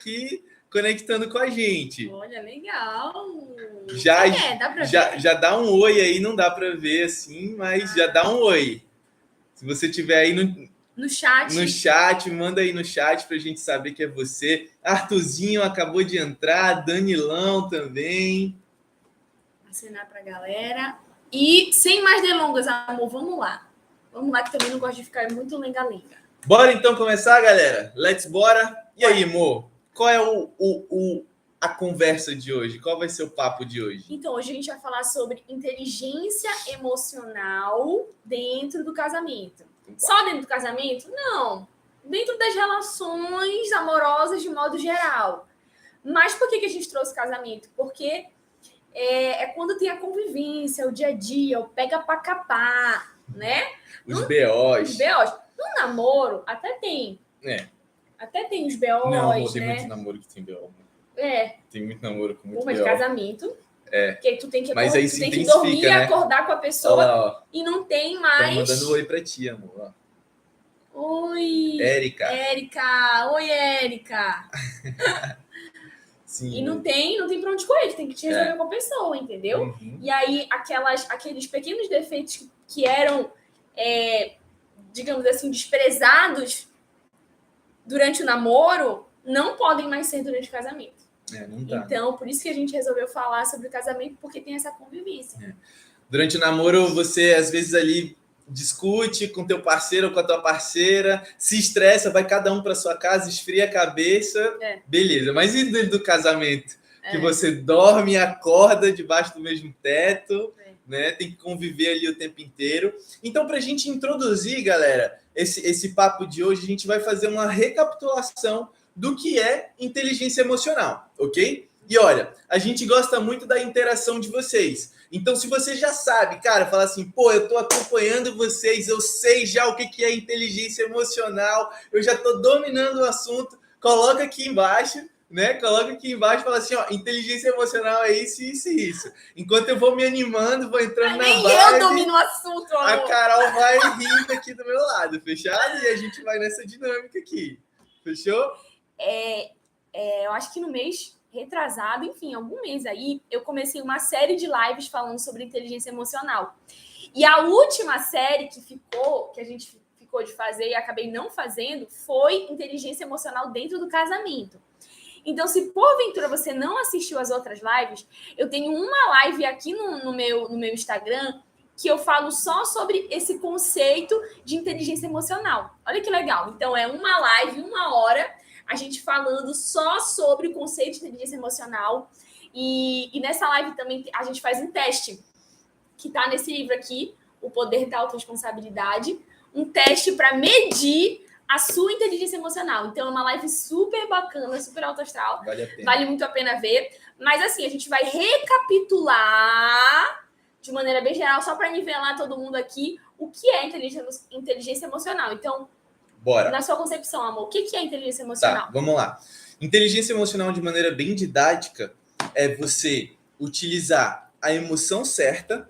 aqui conectando com a gente. Olha, legal. Já dá um oi aí, não dá para ver assim, mas já dá um oi. Se você tiver aí no chat, manda aí no chat pra gente saber que é você. Arthurzinho acabou de entrar, Danilão também. Acenar pra galera. E sem mais delongas, amor, vamos lá. Vamos lá, que também não gosto de ficar muito lenga-lenga. Bora então começar, galera? Let's bora. E aí, amor? Qual é a conversa de hoje? Qual vai ser o papo de hoje? Então, hoje a gente vai falar sobre inteligência emocional dentro do casamento. Só dentro do casamento? Não. Dentro das relações amorosas de modo geral. Mas por que a gente trouxe casamento? Porque é quando tem a convivência, o dia a dia, o pega pra capar, né? Os BOs. No namoro, até tem. Até tem os BOs, não, né? Tem muito namoro que tem BO. Tem muito namoro com muito BO. de casamento. Porque tu tem que, mas aí tu tem que dormir, né? Acordar com a pessoa. Lá, e não tem mais... Tô mandando oi pra ti, amor. Oi, Érica. Oi, Érica. Sim, e não tem pra onde correr, tu tem que te resolver com a pessoa, entendeu? Uhum. E aí, aqueles pequenos defeitos que eram, digamos assim, desprezados durante o namoro, não podem mais ser durante o casamento. Não dá. Então, por isso que a gente resolveu falar sobre o casamento, porque tem essa convivência. Durante o namoro, você, às vezes, ali discute com teu parceiro ou com a tua parceira, se estressa, vai cada um para sua casa, esfria a cabeça, beleza. Mas e dentro do casamento? Que você dorme e acorda debaixo do mesmo teto, né? Tem que conviver ali o tempo inteiro. Então, para a gente introduzir, galera, esse papo de hoje, a gente vai fazer uma recapitulação do que é inteligência emocional, ok? E olha, a gente gosta muito da interação de vocês. Então, se você já sabe, cara, fala assim, pô, eu tô acompanhando vocês, eu sei já o que é inteligência emocional, eu já tô dominando o assunto, coloca aqui embaixo, né? Coloca aqui embaixo e fala assim, ó, inteligência emocional é isso, isso e isso. Enquanto eu vou me animando, vou entrando na vibe... Nem eu domino o assunto, amor. A Carol vai rindo aqui do meu lado, fechado? E a gente vai nessa dinâmica aqui. Fechou? Eu acho que no mês retrasado, enfim, algum mês aí, eu comecei uma série de lives falando sobre inteligência emocional. E a última série que a gente ficou de fazer e acabei não fazendo foi inteligência emocional dentro do casamento. Então, se porventura você não assistiu as outras lives, eu tenho uma live aqui no meu Instagram que eu falo só sobre esse conceito de inteligência emocional. Olha que legal. Então, é uma live, 1 hora, a gente falando só sobre o conceito de inteligência emocional. E nessa live também a gente faz um teste, que está nesse livro aqui, O Poder da Autorresponsabilidade. Um teste para medir a sua inteligência emocional. Então, é uma live super bacana, super alto astral. Vale muito a pena ver. Mas, assim, a gente vai recapitular de maneira bem geral, só para nivelar todo mundo aqui, o que é inteligência emocional. Então, bora. Na sua concepção, amor, o que é inteligência emocional? Tá, vamos lá. Inteligência emocional, de maneira bem didática, é você utilizar a emoção certa,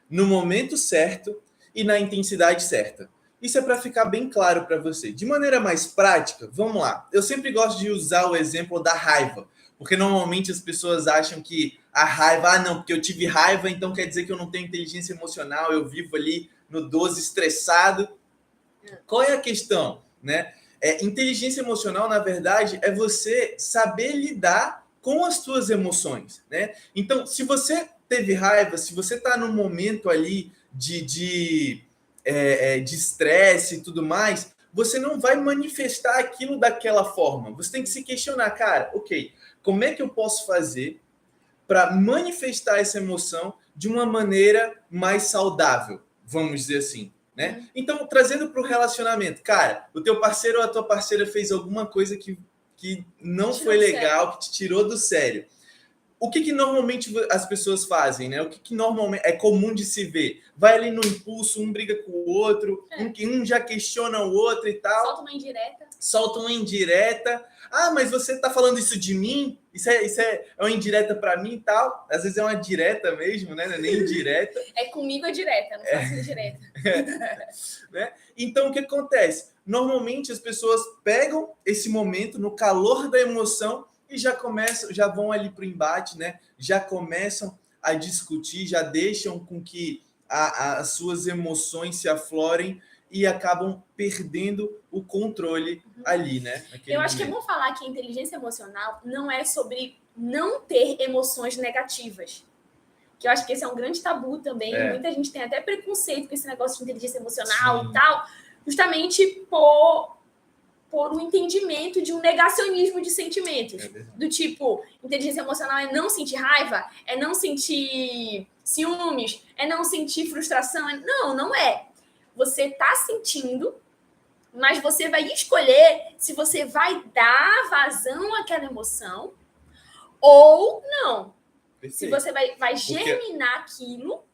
no momento certo e na intensidade certa. Isso é para ficar bem claro para você. De maneira mais prática, vamos lá. Eu sempre gosto de usar o exemplo da raiva, porque normalmente as pessoas acham que a raiva, não, porque eu tive raiva, então quer dizer que eu não tenho inteligência emocional, eu vivo ali no 12 estressado. Qual é a questão, né? Inteligência emocional, na verdade, é você saber lidar com as suas emoções, né? Então, se você teve raiva, se você está num momento ali de estresse e tudo mais, você não vai manifestar aquilo daquela forma. Você tem que se questionar, cara, ok, como é que eu posso fazer para manifestar essa emoção de uma maneira mais saudável, vamos dizer assim, né? Então, trazendo para o relacionamento, cara, o teu parceiro ou a tua parceira fez alguma coisa que não foi legal, que te tirou do sério. O que normalmente as pessoas fazem, né? O que normalmente é comum de se ver? Vai ali no impulso, um briga com o outro, um já questiona o outro e tal. Solta uma indireta. solta uma indireta. Ah, mas você tá falando isso de mim? Isso é uma indireta para mim e tal. Às vezes é uma direta mesmo, né? Não é nem indireta. É comigo a direta, não faço indireta. Né? Então, o que acontece? Normalmente as pessoas pegam esse momento no calor da emoção e já vão ali para o embate, né? Já começam a discutir, já deixam com que as suas emoções se aflorem e acabam perdendo o controle ali, né? Eu acho que é bom falar que a inteligência emocional não é sobre não ter emoções negativas. Que eu acho que esse é um grande tabu também. Muita gente tem até preconceito com esse negócio de inteligência emocional e tal, justamente por um entendimento de um negacionismo de sentimentos. Do tipo, inteligência emocional é não sentir raiva, é não sentir ciúmes, é não sentir frustração. Não é. Você tá sentindo, mas você vai escolher se você vai dar vazão àquela emoção ou não. Perfeito. Se você vai germinar aquilo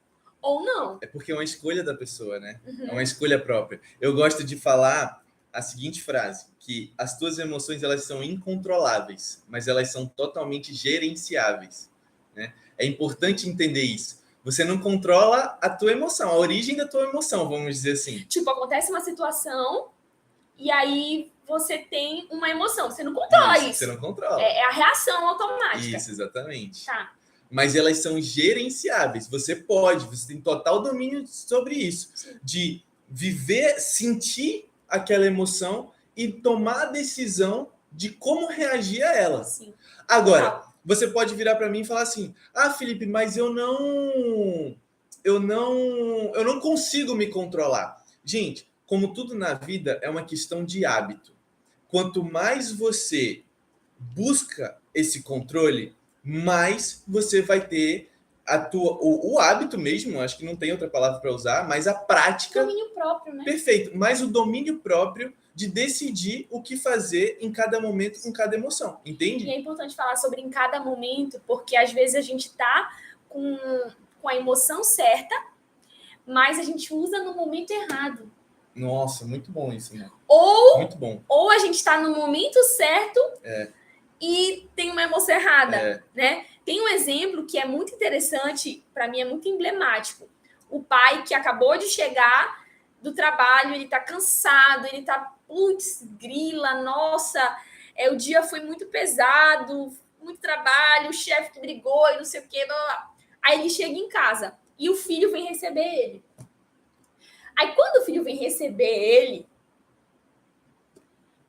ou não. É porque é uma escolha da pessoa, né? É uma escolha própria. Eu gosto de falar a seguinte frase, que as tuas emoções elas são incontroláveis, mas elas são totalmente gerenciáveis, né? É importante entender isso. Você não controla a tua emoção, a origem da tua emoção, vamos dizer assim. Tipo, acontece uma situação e aí você tem uma emoção. Você não controla isso. Você não controla. É a reação automática. Isso, exatamente. Tá. Mas elas são gerenciáveis. Você tem total domínio sobre isso. Sim. De viver, sentir aquela emoção e tomar a decisão de como reagir a ela. Sim. Agora, você pode virar para mim e falar assim: ah, Felipe, mas eu não consigo me controlar. Gente, como tudo na vida, é uma questão de hábito. Quanto mais você busca esse controle, mais você vai ter o hábito mesmo, acho que não tem outra palavra para usar, mas a prática. Domínio próprio, né? Perfeito, mas o domínio próprio de decidir o que fazer em cada momento com cada emoção, entende? E é importante falar sobre em cada momento, porque às vezes a gente tá com a emoção certa, mas a gente usa no momento errado. Nossa, muito bom isso, né? Muito bom. Ou a gente está no momento certo e tem uma emoção errada, né? Tem um exemplo que é muito interessante, para mim é muito emblemático. O pai que acabou de chegar do trabalho, ele tá cansado, ele tá, putz, grila, nossa, o dia foi muito pesado, muito trabalho, o chefe que brigou e não sei o quê, blá, blá. Aí ele chega em casa e o filho vem receber ele. Aí quando o filho vem receber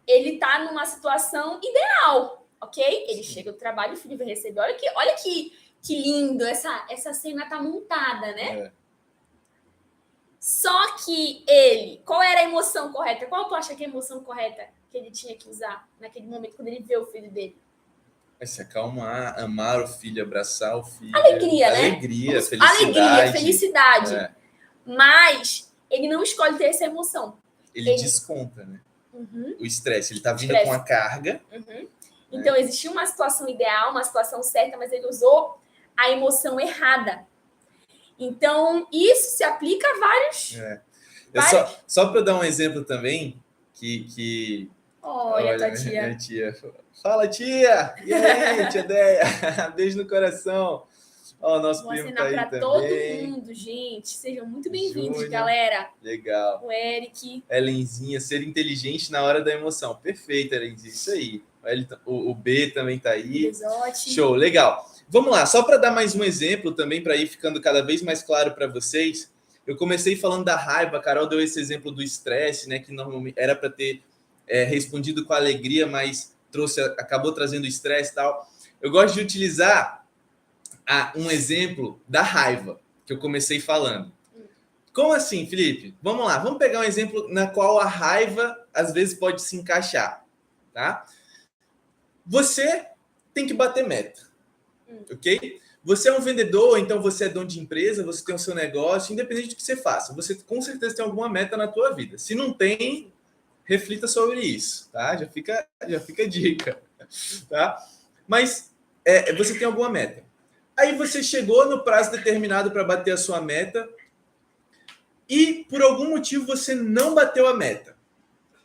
ele tá numa situação ideal, ok? Ele chega do trabalho, o filho vem receber. Olha que lindo, essa cena tá montada, né? Só que qual era a emoção correta? Qual tu acha que é a emoção correta que ele tinha que usar naquele momento, quando ele vê o filho dele? É se acalmar, amar o filho, abraçar o filho. Alegria, né? Alegria, felicidade. Alegria, felicidade. Mas ele não escolhe ter essa emoção. Ele desconta, né? O estresse. Ele tá vindo com a carga. Então, existia uma situação ideal, uma situação certa, mas ele usou a emoção errada. Então, isso se aplica a vários... Só para dar um exemplo também, que... Olha, tua tia. Minha tia. Fala, tia! E aí, tia Deia? Beijo no coração. Ó, o nosso primo tá aí também. Vou assinar para todo mundo, gente. Sejam muito bem-vindos, galera. Legal. O Eric. Helenzinha, ser inteligente na hora da emoção. Perfeito, Helenzinha. Isso aí. O B também tá aí. Besote. Show, legal. Vamos lá, só para dar mais um exemplo também, para ir ficando cada vez mais claro para vocês. Eu comecei falando da raiva, a Carol deu esse exemplo do estresse, né? Que normalmente era para ter respondido com alegria, mas acabou trazendo estresse e tal. Eu gosto de utilizar um exemplo da raiva, que eu comecei falando. Como assim, Felipe? Vamos lá, vamos pegar um exemplo na qual a raiva às vezes pode se encaixar, tá? Você tem que bater meta, ok? Você é um vendedor, então você é dono de empresa, você tem o seu negócio, independente do que você faça, você com certeza tem alguma meta na tua vida. Se não tem, reflita sobre isso, tá? Já fica a dica, tá? Mas você tem alguma meta. Aí você chegou no prazo determinado para bater a sua meta e por algum motivo você não bateu a meta.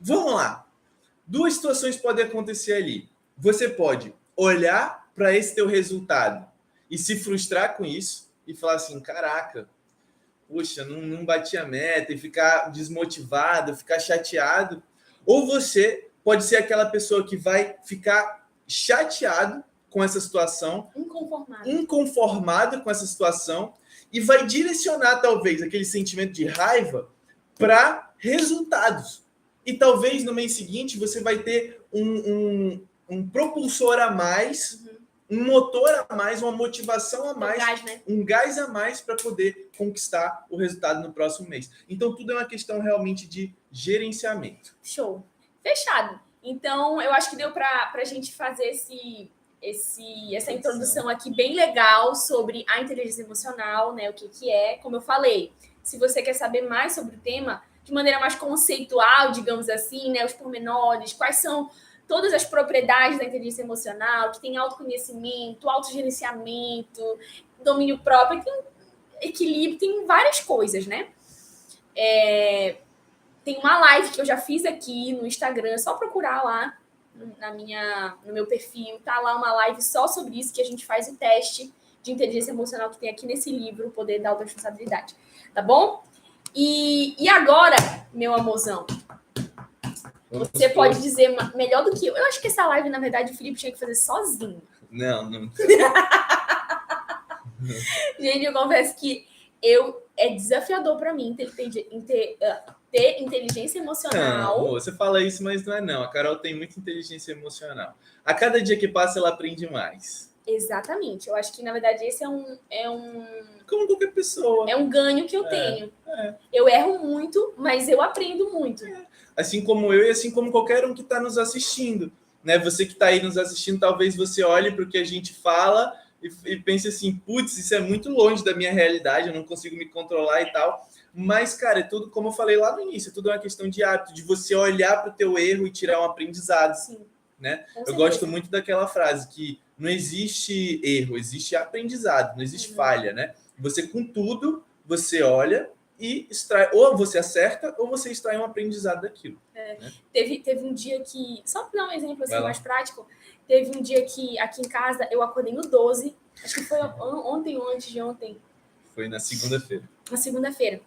Vamos lá. duas situações podem acontecer ali. Você pode olhar para esse teu resultado e se frustrar com isso e falar assim, caraca, puxa, não bati a meta e ficar desmotivado, ficar chateado. Ou você pode ser aquela pessoa que vai ficar chateado com essa situação, inconformado com essa situação e vai direcionar talvez aquele sentimento de raiva para resultados. E talvez no mês seguinte você vai ter um propulsor a mais, um motor a mais, uma motivação a mais, um gás a mais para poder conquistar o resultado no próximo mês. Então, tudo é uma questão realmente de gerenciamento. Show. Fechado. Então, eu acho que deu para a gente fazer essa introdução aqui bem legal sobre a inteligência emocional, né? O que é, como eu falei. Se você quer saber mais sobre o tema, de maneira mais conceitual, digamos assim, né? Os pormenores, quais são todas as propriedades da inteligência emocional, que tem autoconhecimento, autogerenciamento, domínio próprio, tem equilíbrio, tem várias coisas, né? Tem uma live que eu já fiz aqui no Instagram, é só procurar lá no meu perfil, tá lá uma live só sobre isso, que a gente faz o teste de inteligência emocional que tem aqui nesse livro, o Poder da Autoresponsabilidade, tá bom? E agora, meu amorzão, você pode dizer melhor do que eu. Eu acho que essa live, na verdade, o Felipe tinha que fazer sozinho. Não. Gente, eu confesso que é desafiador para mim ter inteligência emocional. Não, você fala isso, mas não é não. A Carol tem muita inteligência emocional. A cada dia que passa, ela aprende mais. Exatamente. Eu acho que, na verdade, esse é um como qualquer pessoa. É um ganho que eu tenho. Eu erro muito, mas eu aprendo muito. Assim como eu e assim como qualquer um que está nos assistindo. Né? Você que está aí nos assistindo, talvez você olhe para o que a gente fala e pense assim, putz, isso é muito longe da minha realidade, eu não consigo me controlar e tal. Mas, cara, é tudo, como eu falei lá no início, é tudo uma questão de hábito, de você olhar para o teu erro e tirar um aprendizado. Sim. Né? Eu gosto muito daquela frase que não existe erro, existe aprendizado, não existe falha, né? Você, com tudo, você olha e extrai, ou você acerta, ou você extrai um aprendizado daquilo. Né? Teve um dia que, só para dar um exemplo assim, mais prático, teve um dia que aqui em casa eu acordei no 12, acho que foi ontem ou antes de ontem. Foi na segunda-feira. Na segunda-feira.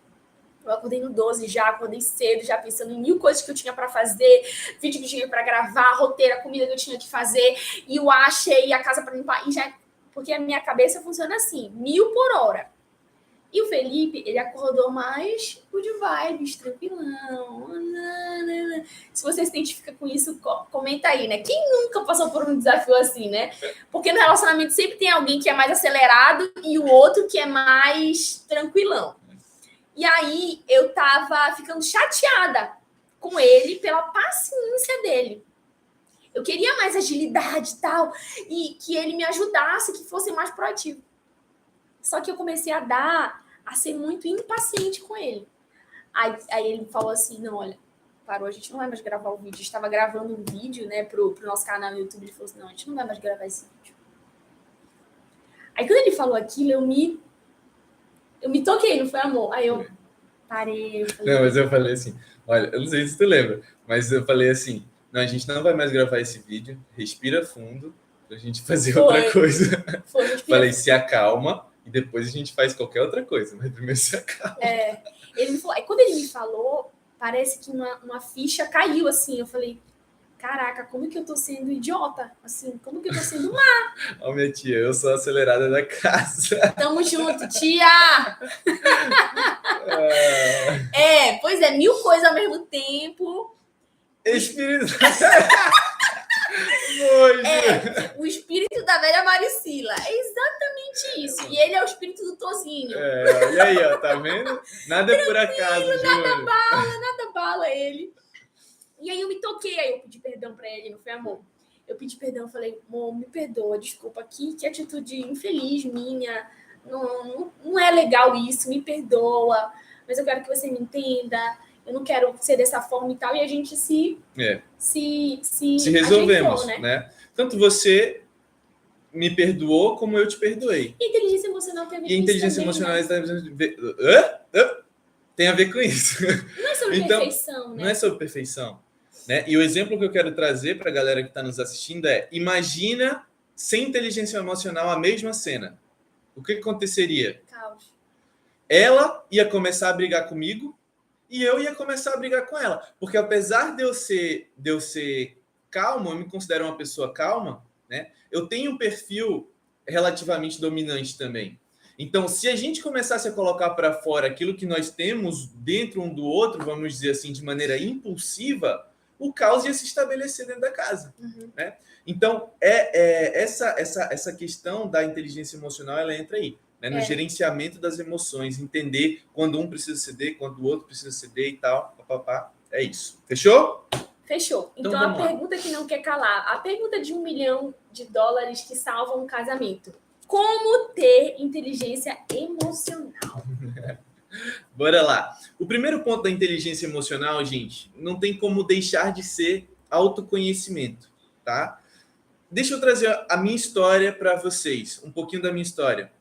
Eu acordei no 12 já, acordei cedo, já pensando em 1000 coisas que eu tinha para fazer, vídeo que eu tinha para gravar, roteiro, a comida que eu tinha que fazer, e o achei, a casa para limpar, e já, porque a minha cabeça funciona assim, 1000 por hora. E o Felipe, ele acordou mais good vibes, tranquilão. Se você se identifica com isso, comenta aí, né? Quem nunca passou por um desafio assim, né? Porque no relacionamento sempre tem alguém que é mais acelerado e o outro que é mais tranquilão. E aí eu tava ficando chateada com ele pela paciência dele. Eu queria mais agilidade e tal, e que ele me ajudasse, que fosse mais proativo. Só que eu comecei a ser muito impaciente com ele. Aí ele falou assim, não, olha, parou, a gente não vai mais gravar o vídeo. A gente estava gravando um vídeo, né, pro nosso canal no YouTube. Ele falou assim, não, a gente não vai mais gravar esse vídeo. Aí quando ele falou aquilo, eu me toquei, não foi, amor? Aí eu parei. Não, mas eu falei assim, olha, eu não sei se tu lembra, mas eu falei assim, não, a gente não vai mais gravar esse vídeo, respira fundo pra gente fazer outra coisa. Falei, se acalma e depois a gente faz qualquer outra coisa, mas primeiro se acalma. Ele me falou, aí quando ele me falou, parece que uma ficha caiu, assim, eu falei, caraca, como que eu tô sendo idiota? Assim, como que eu tô sendo má? Ó, minha tia, eu sou a acelerada da casa. Tamo junto, tia! Pois é, 1000 coisas ao mesmo tempo. Espírito... o espírito da velha Maricila. É exatamente isso. E ele é o espírito do Tozinho. E aí, ó, tá vendo? Nada é por acaso, nada bala ele. E aí eu me toquei, aí eu pedi perdão pra ele, não foi, amor? Eu pedi perdão, eu falei, amor, me perdoa, desculpa, que atitude infeliz minha, não é legal isso, me perdoa, mas eu quero que você me entenda, eu não quero ser dessa forma e tal, e a gente se resolvemos, ajeitou, né? Tanto você me perdoou, como eu te perdoei. E inteligência emocional tem a ver com isso. E inteligência emocional tem a ver com isso. Não é sobre perfeição, né? Não é sobre perfeição. né? E o exemplo que eu quero trazer para a galera que está nos assistindo é: imagina sem inteligência emocional a mesma cena. O que aconteceria? Caos. Ela ia começar a brigar comigo e eu ia começar a brigar com ela. Porque apesar de eu ser calmo, eu me considero uma pessoa calma, né? Eu tenho um perfil relativamente dominante também. Então, se a gente começasse a colocar para fora aquilo que nós temos dentro um do outro, vamos dizer assim, de maneira impulsiva, o caos ia se estabelecer dentro da casa, né? Então, essa questão da inteligência emocional, ela entra aí, né? No gerenciamento das emoções, entender quando um precisa ceder, quando o outro precisa ceder e tal, papapá. É isso. Fechou? Fechou. Então a pergunta que não quer calar, a pergunta de $1 milhão que salva um casamento. Como ter inteligência emocional? Bora lá. O primeiro ponto da inteligência emocional, gente, não tem como deixar de ser autoconhecimento, tá? Deixa eu trazer a minha história para vocês, um pouquinho da minha história.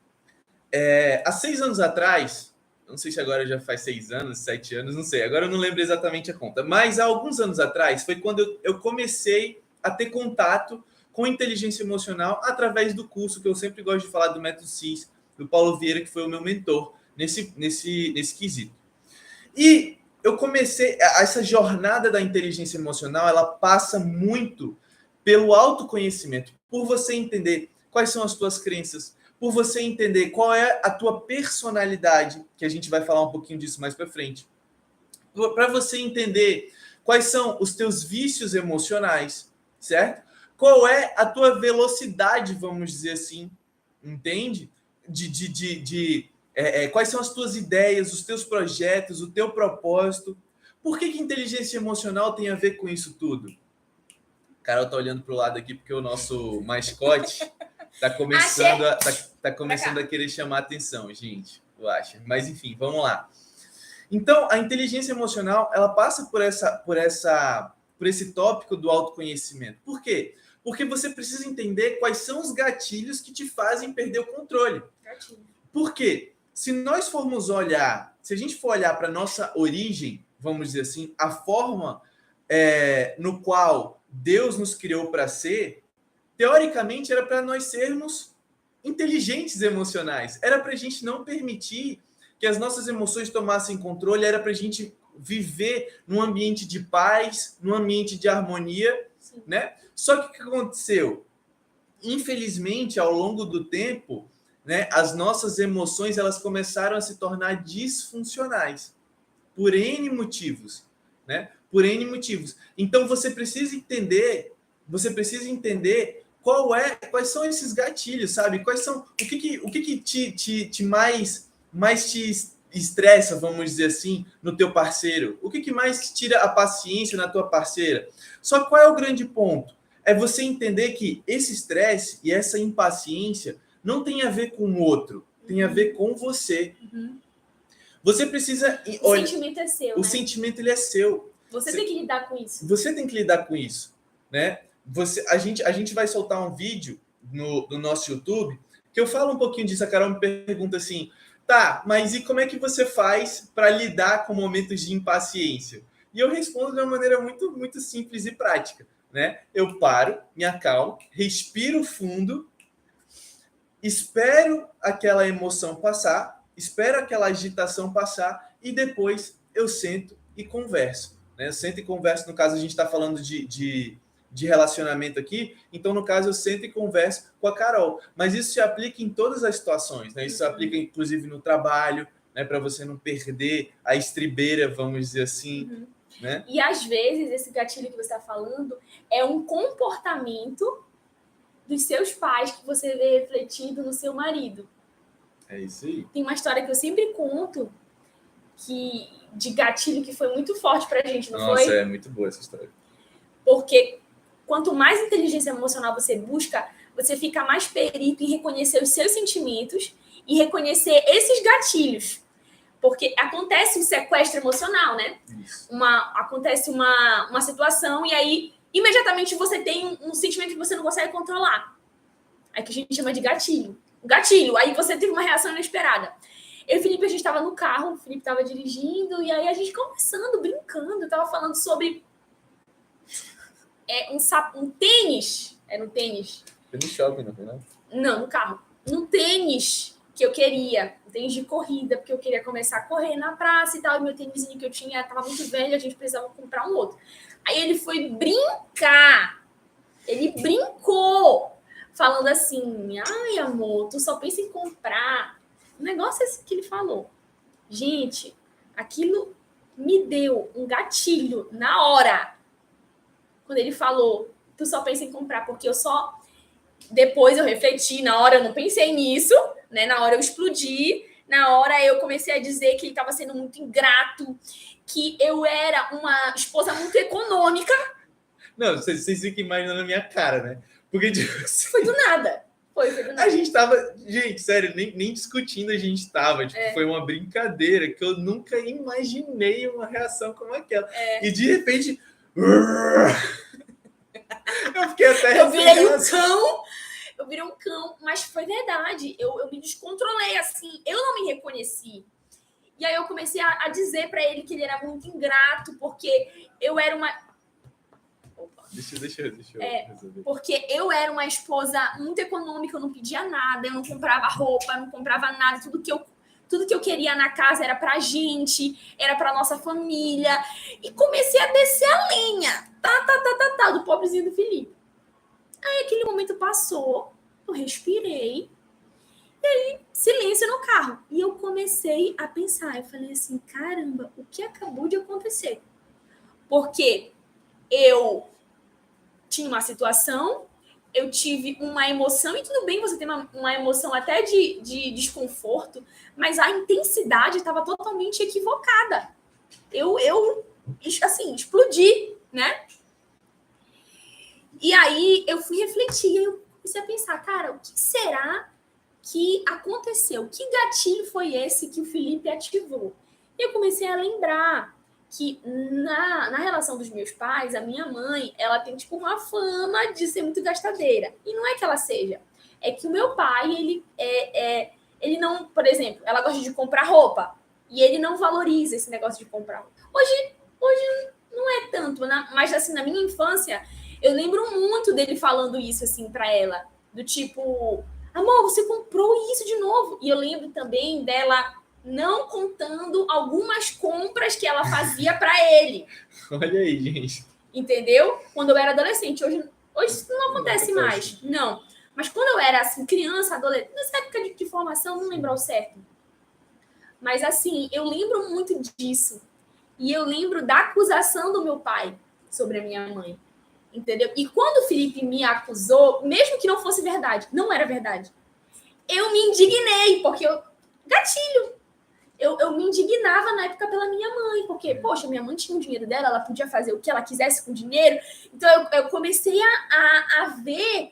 Há 6 anos atrás, não sei se agora já faz 6 anos, 7 anos, não sei, agora eu não lembro exatamente a conta, mas há alguns anos atrás foi quando eu comecei a ter contato com inteligência emocional através do curso que eu sempre gosto de falar do Método CIS, do Paulo Vieira, que foi o meu mentor nesse quesito. E eu comecei, essa jornada da inteligência emocional, ela passa muito pelo autoconhecimento, por você entender quais são as tuas crenças, por você entender qual é a tua personalidade, que a gente vai falar um pouquinho disso mais para frente, para você entender quais são os teus vícios emocionais, certo? Qual é a tua velocidade, vamos dizer assim, entende? Quais são as tuas ideias, os teus projetos, o teu propósito. Por que inteligência emocional tem a ver com isso tudo? Carol tá olhando para o lado aqui porque o nosso mascote tá começando a querer chamar a atenção, gente, eu acho. Mas enfim, vamos lá. Então, a inteligência emocional, ela passa por esse tópico do autoconhecimento. Por quê? Porque você precisa entender quais são os gatilhos que te fazem perder o controle. Por quê? Se a gente for olhar para nossa origem, vamos dizer assim, a forma no qual Deus nos criou para ser, teoricamente era para nós sermos inteligentes emocionais. Era para a gente não permitir que as nossas emoções tomassem controle, era para a gente viver num ambiente de paz, num ambiente de harmonia, né? Só que o que aconteceu? Infelizmente, ao longo do tempo, né, as nossas emoções elas começaram a se tornar disfuncionais por N motivos, né? Por N motivos. Então você precisa entender quais são esses gatilhos, sabe? Quais são o que te mais te estressa, vamos dizer assim, no teu parceiro? O que mais tira a paciência na tua parceira? Só que qual é o grande ponto? É você entender que esse estresse e essa impaciência não tem a ver com o outro, tem a ver com você. Você precisa... O sentimento é seu, O sentimento, ele é seu. Você tem que lidar com isso. Você tem que lidar com isso, né? A gente vai soltar um vídeo no nosso YouTube que eu falo um pouquinho disso. A Carol me pergunta assim, tá, mas e como é que você faz para lidar com momentos de impaciência? E eu respondo de uma maneira muito, muito simples e prática, né? Eu paro, me acalmo, respiro fundo, espero aquela emoção passar, espero aquela agitação passar e depois eu sento e converso, né? Eu sento e converso, no caso a gente está falando de relacionamento aqui, então no caso eu sento e converso com a Carol, mas isso se aplica em todas as situações, né? Isso se aplica inclusive no trabalho, né? Para você não perder a estribeira, vamos dizer assim, né? E às vezes esse gatilho que você está falando é um comportamento dos seus pais que você vê refletido no seu marido. É isso aí. Tem uma história que eu sempre conto de gatilho que foi muito forte pra gente, não foi? Nossa, é muito boa essa história. Porque quanto mais inteligência emocional você busca, você fica mais perito em reconhecer os seus sentimentos e reconhecer esses gatilhos. Porque acontece um sequestro emocional, né? Isso. Acontece uma situação e aí imediatamente você tem um sentimento que você não consegue controlar. É que a gente chama de gatilho. O gatilho, aí você teve uma reação inesperada. Eu e o Felipe, a gente estava no carro, o Felipe estava dirigindo, e aí a gente conversando, brincando, estava falando sobre um tênis. Era um tênis. Foi no shopping, não foi não? Não, no carro. Um tênis que eu queria. Um tênis de corrida, porque eu queria começar a correr na praça e tal. E meu tênisinho que eu tinha estava muito velho, a gente precisava comprar um outro. Aí ele foi brincar. Ele brincou. Falando assim, ai, amor, tu só pensa em comprar. O negócio é esse que ele falou. Gente, aquilo me deu um gatilho na hora. Quando ele falou, tu só pensa em comprar, porque eu só... Depois eu refleti, na hora eu não pensei nisso, né? Na hora eu explodi, na hora eu comecei a dizer que ele estava sendo muito ingrato, que eu era uma esposa muito econômica. Não, vocês ficam imaginando a minha cara, né? Porque tipo, Foi do nada. Foi do nada. a gente tava... Gente, sério, nem discutindo a gente tava. Tipo, foi uma brincadeira que eu nunca imaginei uma reação como aquela. E de repente... Eu fiquei até... Eu virei um cão. Eu virei um cão, mas foi verdade. Eu me descontrolei, assim. Eu não me reconheci. E aí eu comecei a dizer pra ele que ele era muito ingrato, porque eu era uma... Opa. Deixa eu resolver. Porque eu era uma esposa muito econômica, eu não pedia nada, eu não comprava roupa, não comprava nada. Tudo que eu queria na casa era pra gente, era pra nossa família. E comecei a descer a linha. Do pobrezinho do Felipe. Aí aquele momento passou, eu respirei, e aí silêncio no carro. E eu comecei a pensar, eu falei assim, caramba, o que acabou de acontecer? Porque eu tinha uma situação, eu tive uma emoção, e tudo bem você ter uma emoção até de desconforto, mas a intensidade estava totalmente equivocada. Eu assim, explodi, né? E aí eu fui refletir, e eu comecei a pensar, cara, o que será que aconteceu? Que gatilho foi esse que o Felipe ativou? E eu comecei a lembrar que na relação dos meus pais, a minha mãe, ela tem tipo uma fama de ser muito gastadeira. E não é que ela seja. É que o meu pai, ele não, por exemplo, ela gosta de comprar roupa. E ele não valoriza esse negócio de comprar roupa. Hoje não é tanto, né? Mas assim, na minha infância, eu lembro muito dele falando isso assim pra ela. Do tipo, amor, você comprou isso de novo. E eu lembro também dela não contando algumas compras que ela fazia para ele. Olha aí, gente. Entendeu? Quando eu era adolescente. Hoje isso não acontece mais. Não. Mas quando eu era assim, criança, adolescente, nessa época de formação, não lembro ao certo. Mas assim, eu lembro muito disso. E eu lembro da acusação do meu pai sobre a minha mãe. Entendeu? E quando o Felipe me acusou, mesmo que não fosse verdade, não era verdade, eu me indignei, porque gatilho. Eu me indignava na época pela minha mãe, porque, poxa, minha mãe tinha o dinheiro dela, ela podia fazer o que ela quisesse com o dinheiro. Então, eu comecei a ver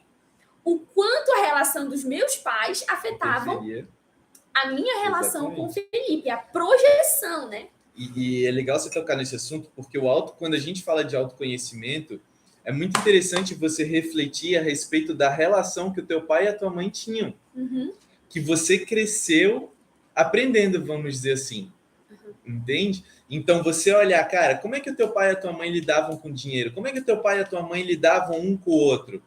o quanto a relação dos meus pais afetavam a minha relação com o Felipe, a projeção, né? E é legal você tocar nesse assunto, porque quando a gente fala de autoconhecimento, é muito interessante você refletir a respeito da relação que o teu pai e a tua mãe tinham. Uhum. Que você cresceu aprendendo, vamos dizer assim. Entende? Então, você olhar, cara, como é que o teu pai e a tua mãe lidavam com dinheiro? Como é que o teu pai e a tua mãe lidavam um com o outro?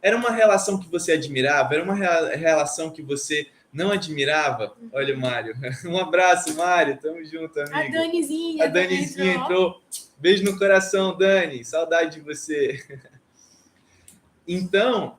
Era uma relação que você admirava? Era uma relação que você não admirava? Olha o Mário. Um abraço, Mário. Tamo junto, amigo. A Danizinha entrou. Beijo no coração, Dani. Saudade de você. Então,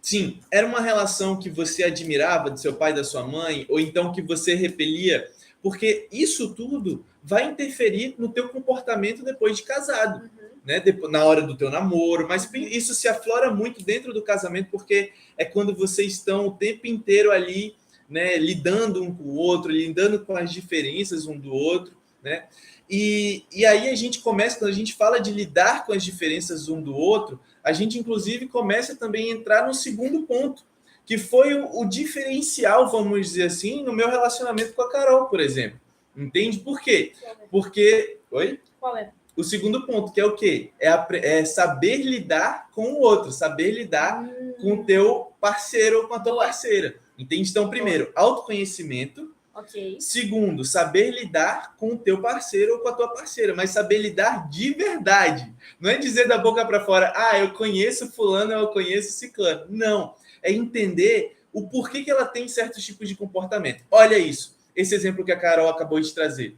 sim, era uma relação que você admirava do seu pai e da sua mãe, ou então que você repelia, porque isso tudo vai interferir no teu comportamento depois de casado, né? Na hora do teu namoro, mas isso se aflora muito dentro do casamento, porque é quando vocês estão o tempo inteiro ali, né, lidando um com o outro, lidando com as diferenças um do outro, né? E aí a gente começa, quando a gente fala de lidar com as diferenças um do outro, a gente inclusive começa também a entrar no segundo ponto, que foi o diferencial, vamos dizer assim, no meu relacionamento com a Carol, por exemplo. Entende? Por quê? Porque... Oi? Qual é? O segundo ponto, que é o quê? É saber lidar com o outro, saber lidar com o teu parceiro ou com a tua parceira. Entende? Então, primeiro, autoconhecimento. Ok. Segundo, saber lidar com o teu parceiro ou com a tua parceira, mas saber lidar de verdade. Não é dizer da boca para fora, eu conheço fulano, eu conheço ciclano. Não, é entender o porquê que ela tem certos tipos de comportamento. Olha isso, esse exemplo que a Carol acabou de trazer.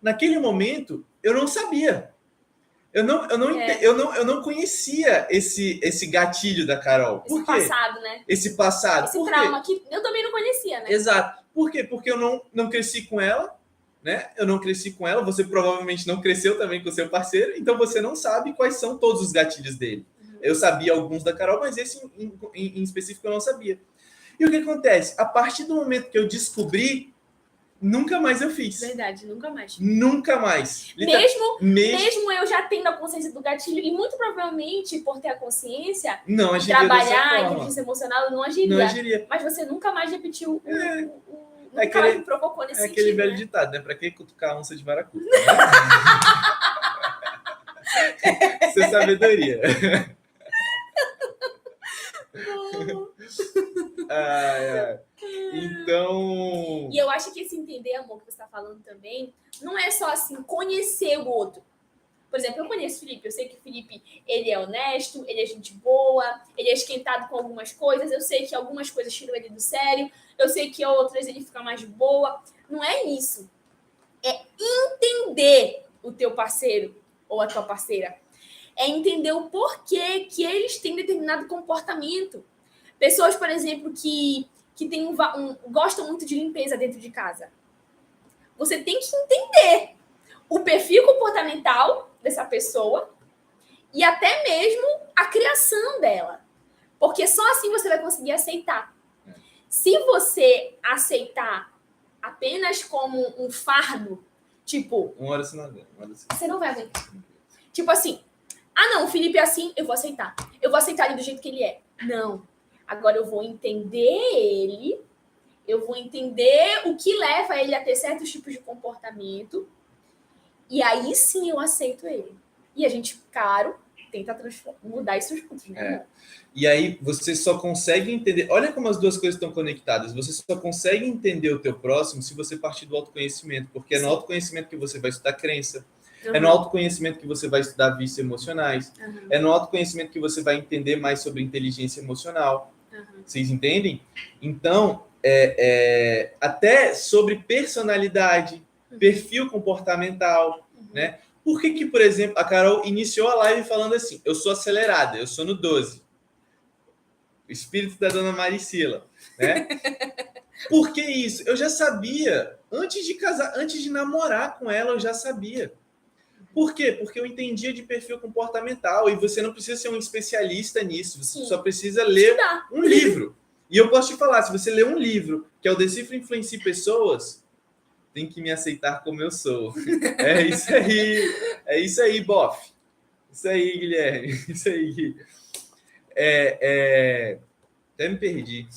Naquele momento, eu não sabia. Eu não conhecia esse gatilho da Carol. Por Esse quê? passado, né? Esse passado. Esse trauma que eu também não conhecia, né? Exato. Por quê? Porque eu não cresci com ela, né? Eu não cresci com ela, você provavelmente não cresceu também com o seu parceiro, então você não sabe quais são todos os gatilhos dele. Eu sabia alguns da Carol, mas esse em específico eu não sabia. E o que acontece? A partir do momento que eu descobri, nunca mais eu fiz. Verdade, nunca mais. Nunca mais. Mesmo eu já tendo a consciência do gatilho, e muito provavelmente, por ter a consciência, não agiria trabalhar a inteligência emocional, eu não agiria. Não agiria. Mas você nunca mais repetiu nunca mais me provocou nesse sentido. É aquele velho né? ditado, né? Pra que cutucar a onça de vara curta? Né? Isso é sabedoria. Então... E eu acho que esse entender, amor, que você está falando também, não é só assim, conhecer o outro. Por exemplo, eu conheço o Felipe, eu sei que o Felipe, ele é honesto, ele é gente boa, ele é esquentado com algumas coisas, eu sei que algumas coisas tiram ele do sério, eu sei que outras ele fica mais de boa. Não é isso. É entender o teu parceiro ou a tua parceira. É entender o porquê que eles têm determinado comportamento. Pessoas, por exemplo, que tem gostam muito de limpeza dentro de casa. Você tem que entender o perfil comportamental dessa pessoa e até mesmo a criação dela. Porque só assim você vai conseguir aceitar. Se você aceitar apenas como um fardo, tipo... Uma hora você não aguenta. Você não vai aguentar. Tipo assim, não, o Felipe é assim, eu vou aceitar. Eu vou aceitar ele do jeito que ele é. Não. Agora eu vou entender ele, eu vou entender o que leva ele a ter certos tipos de comportamento, e aí sim eu aceito ele. E a gente, claro, tenta mudar esses pontos, né? E aí você só consegue entender... Olha como as duas coisas estão conectadas. Você só consegue entender o teu próximo se você partir do autoconhecimento, porque é no autoconhecimento que você vai estudar crença, é no autoconhecimento que você vai estudar vícios emocionais, é no autoconhecimento que você vai entender mais sobre inteligência emocional. Vocês entendem? Então, até sobre personalidade, perfil comportamental, né? Por que, por exemplo, a Carol iniciou a live falando assim, eu sou acelerada, eu sou no 12. O espírito da dona Maricila, né? Por que isso? Eu já sabia. Antes de casar, antes de namorar com ela, eu já sabia. Por quê? Porque eu entendia de perfil comportamental e você não precisa ser um especialista nisso, você só precisa ler um livro. E eu posso te falar, se você ler um livro, que é o Decifra e Influencie Pessoas, tem que me aceitar como eu sou. É isso aí, bofe. Isso aí, Guilherme. Isso aí, Gui. Até me perdi.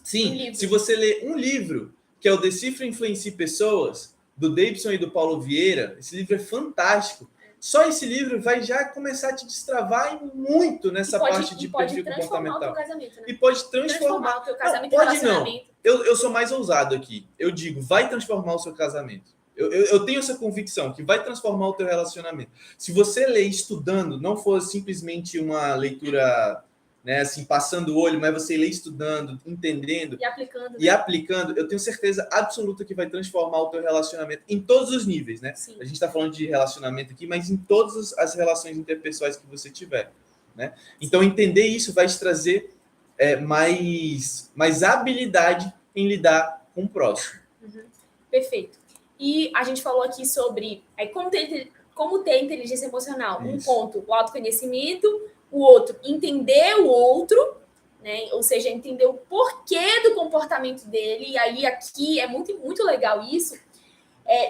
Sim, se você ler um livro, que é o Decifra e Influencie Pessoas, do Davidson e do Paulo Vieira, esse livro é fantástico. Só esse livro vai já começar a te destravar muito nessa parte de perfil comportamental. Casamento, né? E pode transformar o teu casamento. Pode não. Eu sou mais ousado aqui. Eu digo, vai transformar o seu casamento. Eu tenho essa convicção que vai transformar o teu relacionamento. Se você ler estudando, não for simplesmente uma leitura, né, assim, passando o olho, mas você lê estudando, entendendo e aplicando, eu tenho certeza absoluta que vai transformar o teu relacionamento em todos os níveis, né? Sim. A gente está falando de relacionamento aqui, mas em todas as relações interpessoais que você tiver, né? Então, entender isso vai te trazer mais habilidade em lidar com o próximo. Perfeito. E a gente falou aqui sobre como ter inteligência emocional. Isso. Um ponto, o autoconhecimento. O outro, entender o outro, né? Ou seja, entender o porquê do comportamento dele. E aí aqui é muito, muito legal isso,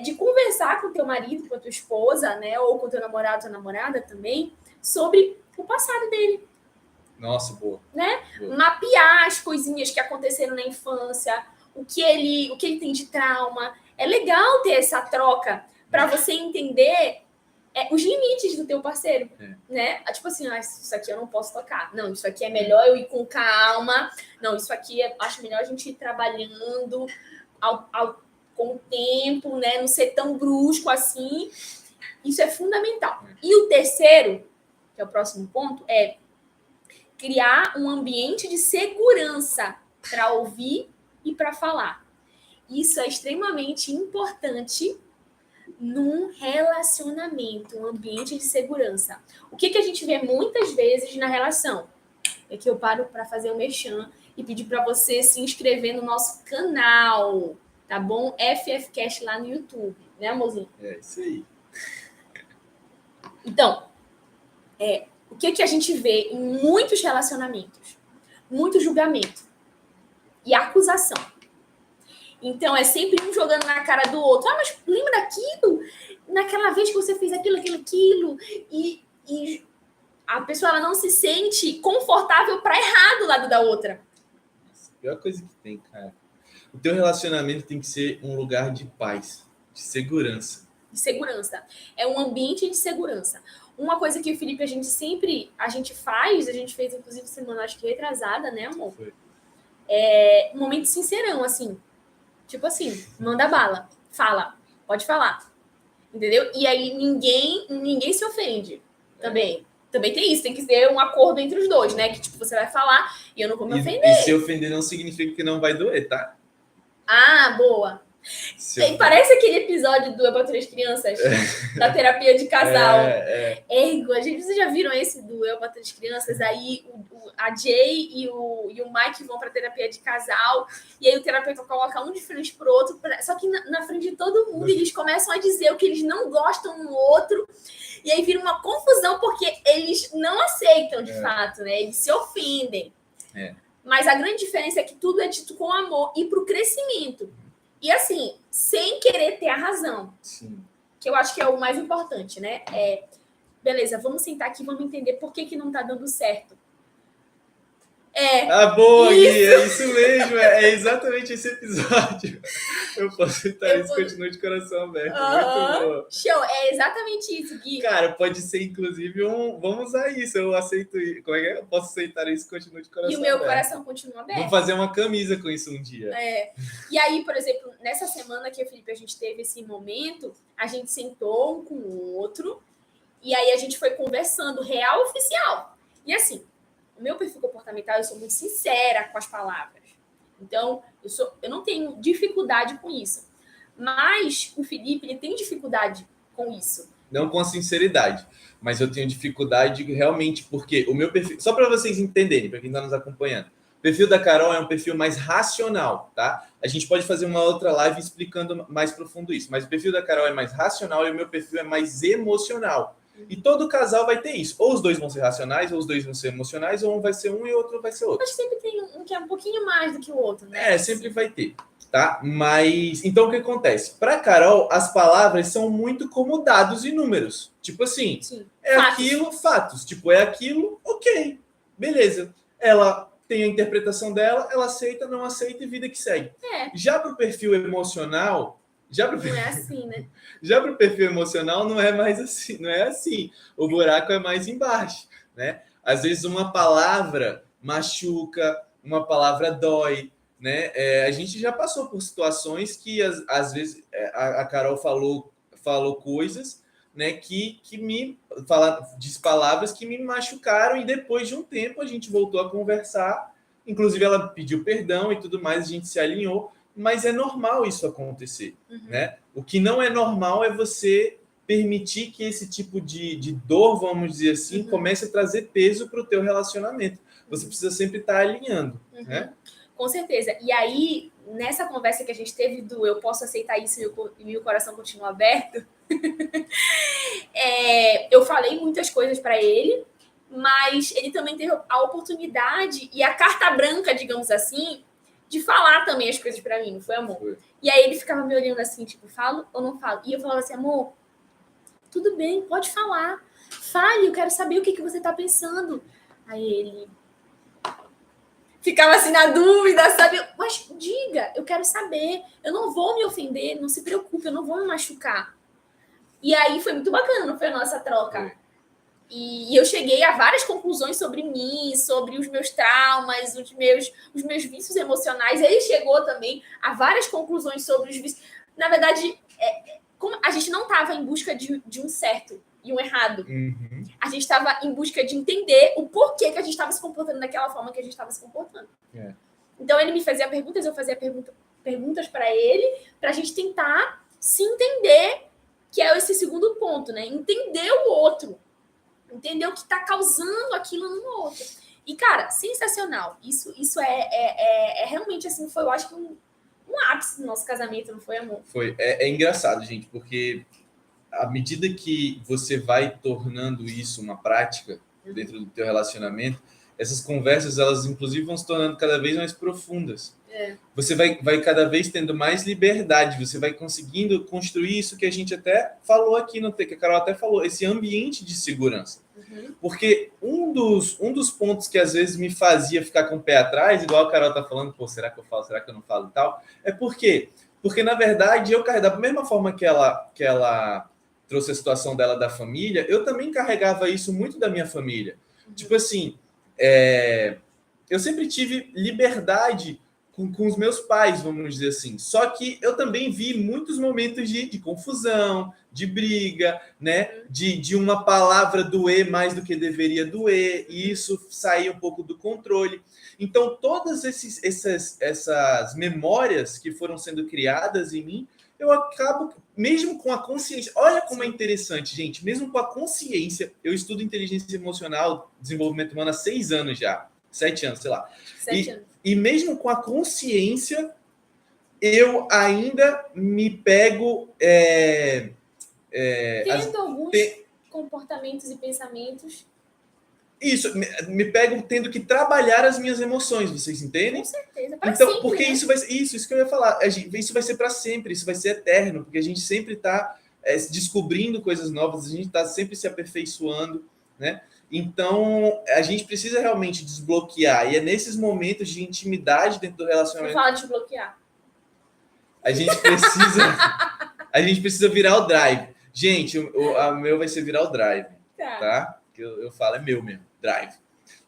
de conversar com teu marido, com a tua esposa, né? Ou com teu namorado, tua namorada também, sobre o passado dele. Nossa, boa. Né? Boa. Mapear as coisinhas que aconteceram na infância, o que ele tem de trauma. É legal ter essa troca para você entender os limites do teu parceiro, né? Tipo assim, isso aqui eu não posso tocar. Não, isso aqui é melhor eu ir com calma. Não, isso aqui acho melhor a gente ir trabalhando com o tempo, né? Não ser tão brusco assim. Isso é fundamental. E o terceiro, que é o próximo ponto, é criar um ambiente de segurança para ouvir e para falar. Isso é extremamente importante num relacionamento, um ambiente de segurança. O que a gente vê muitas vezes na relação? É que eu paro para fazer o merchan e pedir para você se inscrever no nosso canal, tá bom? FFcast lá no YouTube, né, amorzinho? É isso aí. Então, o que a gente vê em muitos relacionamentos? Muito julgamento e acusação. Então, é sempre um jogando na cara do outro. Ah, mas lembra daquilo? Naquela vez que você fez aquilo. E a pessoa ela não se sente confortável para errar do lado da outra. A pior coisa que tem, cara. O teu relacionamento tem que ser um lugar de paz, de segurança. De segurança. É um ambiente de segurança. Uma coisa que o Felipe, a gente fez inclusive semana, acho que retrasada, né, amor? Foi. Um momento sincerão, assim. Tipo assim, manda bala. Fala. Pode falar. Entendeu? E aí ninguém se ofende. Também. Também tem isso. Tem que ter um acordo entre os dois, né? Que tipo, você vai falar e eu não vou me ofender. E se ofender não significa que não vai doer, tá? Ah, boa. Parece aquele episódio do Eu para Três Crianças, da terapia de casal. Ergo, vocês já viram esse do Eu para Três Crianças? Aí a Jay e o Mike vão para terapia de casal, e aí o terapeuta coloca um de frente pro outro, só que na frente de todo mundo eles começam a dizer o que eles não gostam no outro, e aí vira uma confusão, porque eles não aceitam de fato, né? Eles se ofendem. Mas a grande diferença é que tudo é dito com amor e pro crescimento. E assim, sem querer ter a razão. Sim. Que eu acho que é o mais importante, né? Beleza, vamos sentar aqui, vamos entender por que não tá dando certo. Boa, Gui, é isso mesmo, é exatamente esse episódio. Eu posso citar isso, continua de coração aberto. Muito boa. Show, é exatamente isso, Gui. Cara, pode ser inclusive vamos usar isso, eu aceito. Como é que é? Eu posso aceitar isso, continua de coração aberto. E o meu coração continua aberto. Vou fazer uma camisa com isso um dia. E aí, por exemplo, nessa semana que a gente teve esse momento, a gente sentou um com o outro, e aí a gente foi conversando real oficial. E assim, o meu perfil comportamental, eu sou muito sincera com as palavras. Então, eu não tenho dificuldade com isso. Mas o Felipe, ele tem dificuldade com isso. Não com a sinceridade, mas eu tenho dificuldade realmente porque o meu perfil... Só para vocês entenderem, para quem está nos acompanhando. O perfil da Carol é um perfil mais racional, tá? A gente pode fazer uma outra live explicando mais profundo isso, mas o perfil da Carol é mais racional e o meu perfil é mais emocional. E todo casal vai ter isso. Ou os dois vão ser racionais, ou os dois vão ser emocionais, ou um vai ser um e o outro vai ser outro. Mas sempre tem um que é um pouquinho mais do que o outro, né? Sempre vai ter, tá? Mas, então o que acontece? Para Carol, as palavras são muito como dados e números. Tipo assim, fatos. Aquilo, fatos. Tipo, é aquilo, ok, beleza. Ela tem a interpretação dela, ela aceita, não aceita e vida que segue. Já para o perfil emocional... Não é assim, né? Já para o perfil emocional não é mais assim, não é assim. O buraco é mais embaixo, né? Às vezes uma palavra machuca, uma palavra dói, né? A gente já passou por situações que às vezes a Carol falou coisas, né? Que diz palavras que me machucaram e depois de um tempo a gente voltou a conversar. Inclusive ela pediu perdão e tudo mais, a gente se alinhou. Mas é normal isso acontecer, né? O que não é normal é você permitir que esse tipo de dor, vamos dizer assim, comece a trazer peso para o teu relacionamento. Você precisa sempre estar alinhando, né? Com certeza. E aí, nessa conversa que a gente teve do eu posso aceitar isso e meu coração continua aberto, eu falei muitas coisas para ele, mas ele também teve a oportunidade e a carta branca, digamos assim, de falar também as coisas pra mim, não foi, amor? Foi. E aí ele ficava me olhando assim, tipo, falo ou não falo? E eu falava assim, amor, tudo bem, pode falar. Fale, eu quero saber o que você tá pensando. Aí ele ficava assim na dúvida, sabe? Mas diga, eu quero saber. Eu não vou me ofender, não se preocupe, eu não vou me machucar. E aí foi muito bacana, não foi a nossa troca? Foi. E eu cheguei a várias conclusões sobre mim, sobre os meus traumas, os meus vícios emocionais. Ele chegou também a várias conclusões sobre os vícios. Na verdade, como a gente não estava em busca de um certo e um errado. Uhum. A gente estava em busca de entender o porquê que a gente estava se comportando daquela forma que a gente estava se comportando. É. Então, ele me fazia perguntas, eu fazia perguntas para ele, para a gente tentar se entender, que é esse segundo ponto, né? Entender o outro. Entender o que está causando aquilo no outro. E, cara, sensacional. Isso é realmente, assim, foi, eu acho que um ápice do nosso casamento, não foi, amor? Foi. É engraçado, gente, porque à medida que você vai tornando isso uma prática dentro do teu relacionamento, essas conversas, elas inclusive vão se tornando cada vez mais profundas. Você vai cada vez tendo mais liberdade, você vai conseguindo construir isso que a gente até falou aqui no que a Carol até falou, esse ambiente de segurança. Porque um dos pontos que às vezes me fazia ficar com o pé atrás, igual a Carol tá falando, pô, será que eu falo, será que eu não falo e tal, é porque na verdade eu carrego da mesma forma que ela trouxe a situação dela da família, eu também carregava isso muito da minha família. Tipo assim, eu sempre tive liberdade com os meus pais, vamos dizer assim. Só que eu também vi muitos momentos de confusão, de briga, né? De uma palavra doer mais do que deveria doer, e isso sair um pouco do controle. Então, todas essas memórias que foram sendo criadas em mim, eu acabo, mesmo com a consciência, olha como é interessante, gente, mesmo com a consciência, eu estudo inteligência emocional, desenvolvimento humano há 6 anos já, 7 anos, sei lá. 7 anos. E mesmo com a consciência, eu ainda me pego... tendo alguns comportamentos e pensamentos. Isso, me pego tendo que trabalhar as minhas emoções, vocês entendem? Com certeza, pra então, sempre, porque né? isso que eu ia falar, isso vai ser para sempre, isso vai ser eterno, porque a gente sempre está descobrindo coisas novas, a gente está sempre se aperfeiçoando, né? Então, a gente precisa realmente desbloquear, e é nesses momentos de intimidade dentro do relacionamento. Não fala de desbloquear. A gente precisa virar o drive. Gente, o meu vai ser virar o drive, tá? Que eu falo, é meu mesmo, drive,